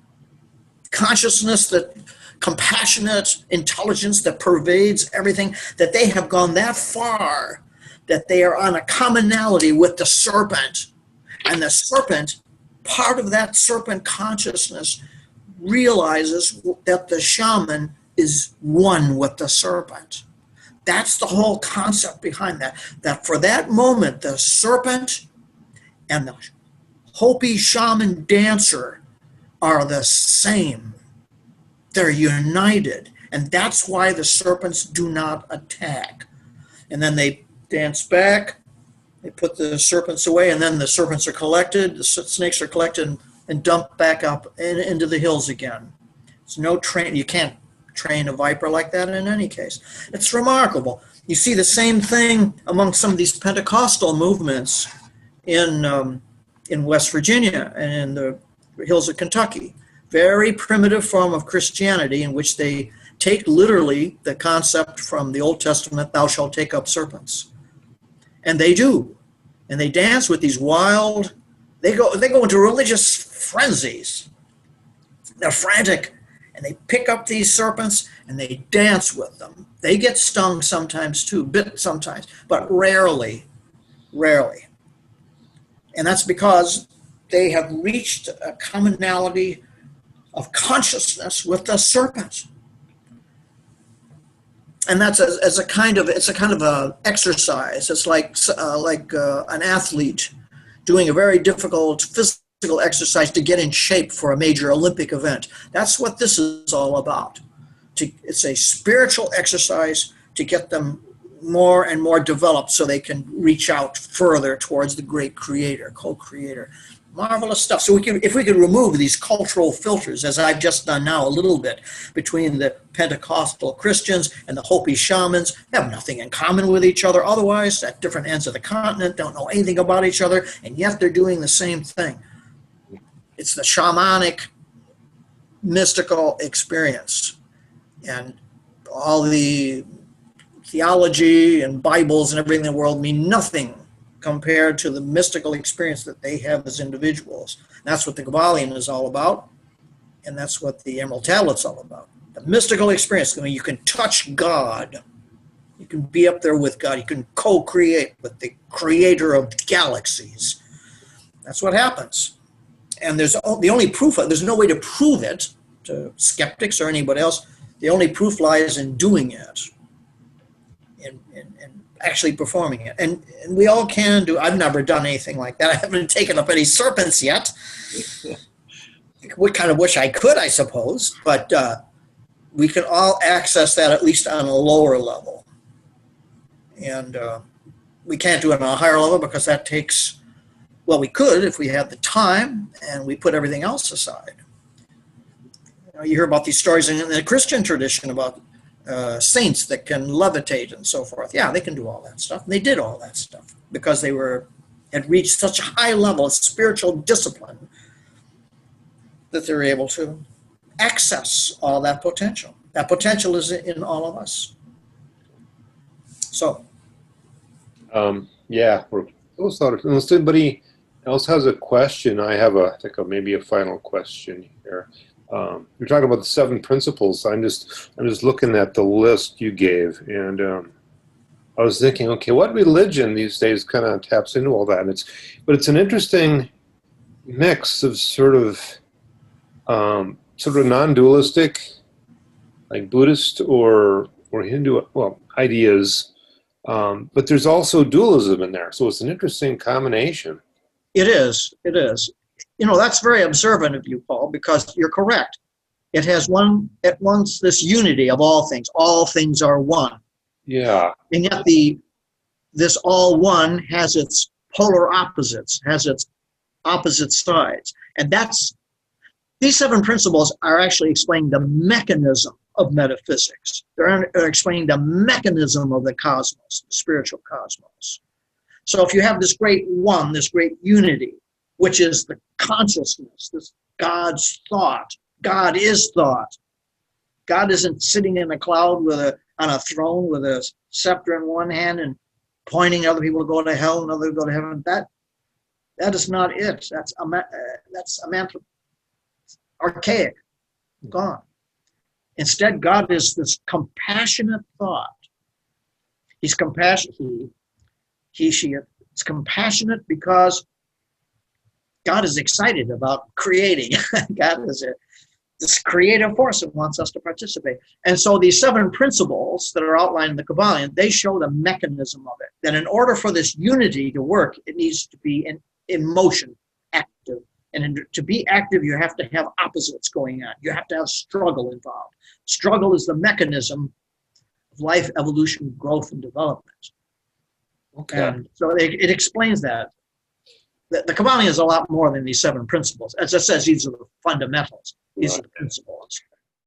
consciousness, that compassionate intelligence that pervades everything, that they have gone that far that they are on a commonality with the serpent. And the serpent, part of that serpent consciousness, realizes that the shaman is one with the serpent. That's the whole concept behind that. That for that moment, the serpent and the Hopi shaman dancer are the same. They're united. And that's why the serpents do not attack. And then they dance back, they put the serpents away, and then the serpents are collected, the snakes are collected and dumped back up into the hills again. There's no train, you can't train a viper like that in any case. It's remarkable. You see the same thing among some of these Pentecostal movements in West Virginia and in the hills of Kentucky. Very primitive form of Christianity in which they take literally the concept from the Old Testament, thou shalt take up serpents. And they do. And they dance with these wild, they go into religious frenzies. They're frantic. And they pick up these serpents and they dance with them. They get stung sometimes too, bit sometimes, but rarely. And that's because they have reached a commonality of consciousness with the serpent. And that's it's a kind of a exercise. It's like an athlete doing a very difficult physical exercise to get in shape for a major Olympic event. That's what this is all about. It's a spiritual exercise to get them more and more developed so they can reach out further towards the great creator, co-creator. Marvelous stuff. So if we could remove these cultural filters, as I've just done now a little bit, between the Pentecostal Christians and the Hopi shamans, they have nothing in common with each other otherwise, at different ends of the continent, don't know anything about each other, and yet they're doing the same thing. It's the shamanic, mystical experience. And all the theology and Bibles and everything in the world mean nothing compared to the mystical experience that they have as individuals. That's what the Kabbalion is all about, and that's what the Emerald Tablet's all about. The mystical experience. I mean, you can touch God. You can be up there with God. You can co-create with the creator of galaxies. That's what happens. And there's the only proof, there's no way to prove it to skeptics or anybody else. The only proof lies in doing it, in actually performing it. And we all can do. I've never done anything like that. I haven't taken up any serpents yet. We kind of wish I could, I suppose, but we can all access that at least on a lower level. And we can't do it on a higher level because that takes, well, we could if we had the time and we put everything else aside. You hear about these stories in the Christian tradition about saints that can levitate and so forth. Yeah, they can do all that stuff. And they did all that stuff because they had reached such a high level of spiritual discipline that they're able to access all that potential. That potential is in all of us. So. Yeah, unless anybody else has a question, I have maybe a final question here. You're talking about the 7 principles. I'm just looking at the list you gave, and I was thinking, okay, what religion these days kind of taps into all that? But it's an interesting mix of sort of non-dualistic, like Buddhist or Hindu, ideas, but there's also dualism in there. So it's an interesting combination. It is. That's very observant of you, Paul, because you're correct. It has at once this unity of all things. All things are one. Yeah. And yet this all one has its polar opposites, has its opposite sides. And these 7 principles are actually explaining the mechanism of metaphysics. They're explaining the mechanism of the cosmos, the spiritual cosmos. So if you have this great one, this great unity, which is the consciousness, this God's thought. God is thought. God isn't sitting in a cloud on a throne with a scepter in one hand and pointing other people to go to hell and others to go to heaven. That is not it. That's archaic, gone. Instead, God is this compassionate thought. He's compassionate. She. It's compassionate because God is excited about creating. God is this creative force that wants us to participate. And so these 7 principles that are outlined in the Kabbalion, they show the mechanism of it. That in order for this unity to work, it needs to be in motion, active. And to be active, you have to have opposites going on. You have to have struggle involved. Struggle is the mechanism of life, evolution, growth, and development. Okay. And so it explains that. The Kabbalion is a lot more than these 7 principles. As it says, these are the fundamentals. These are the principles.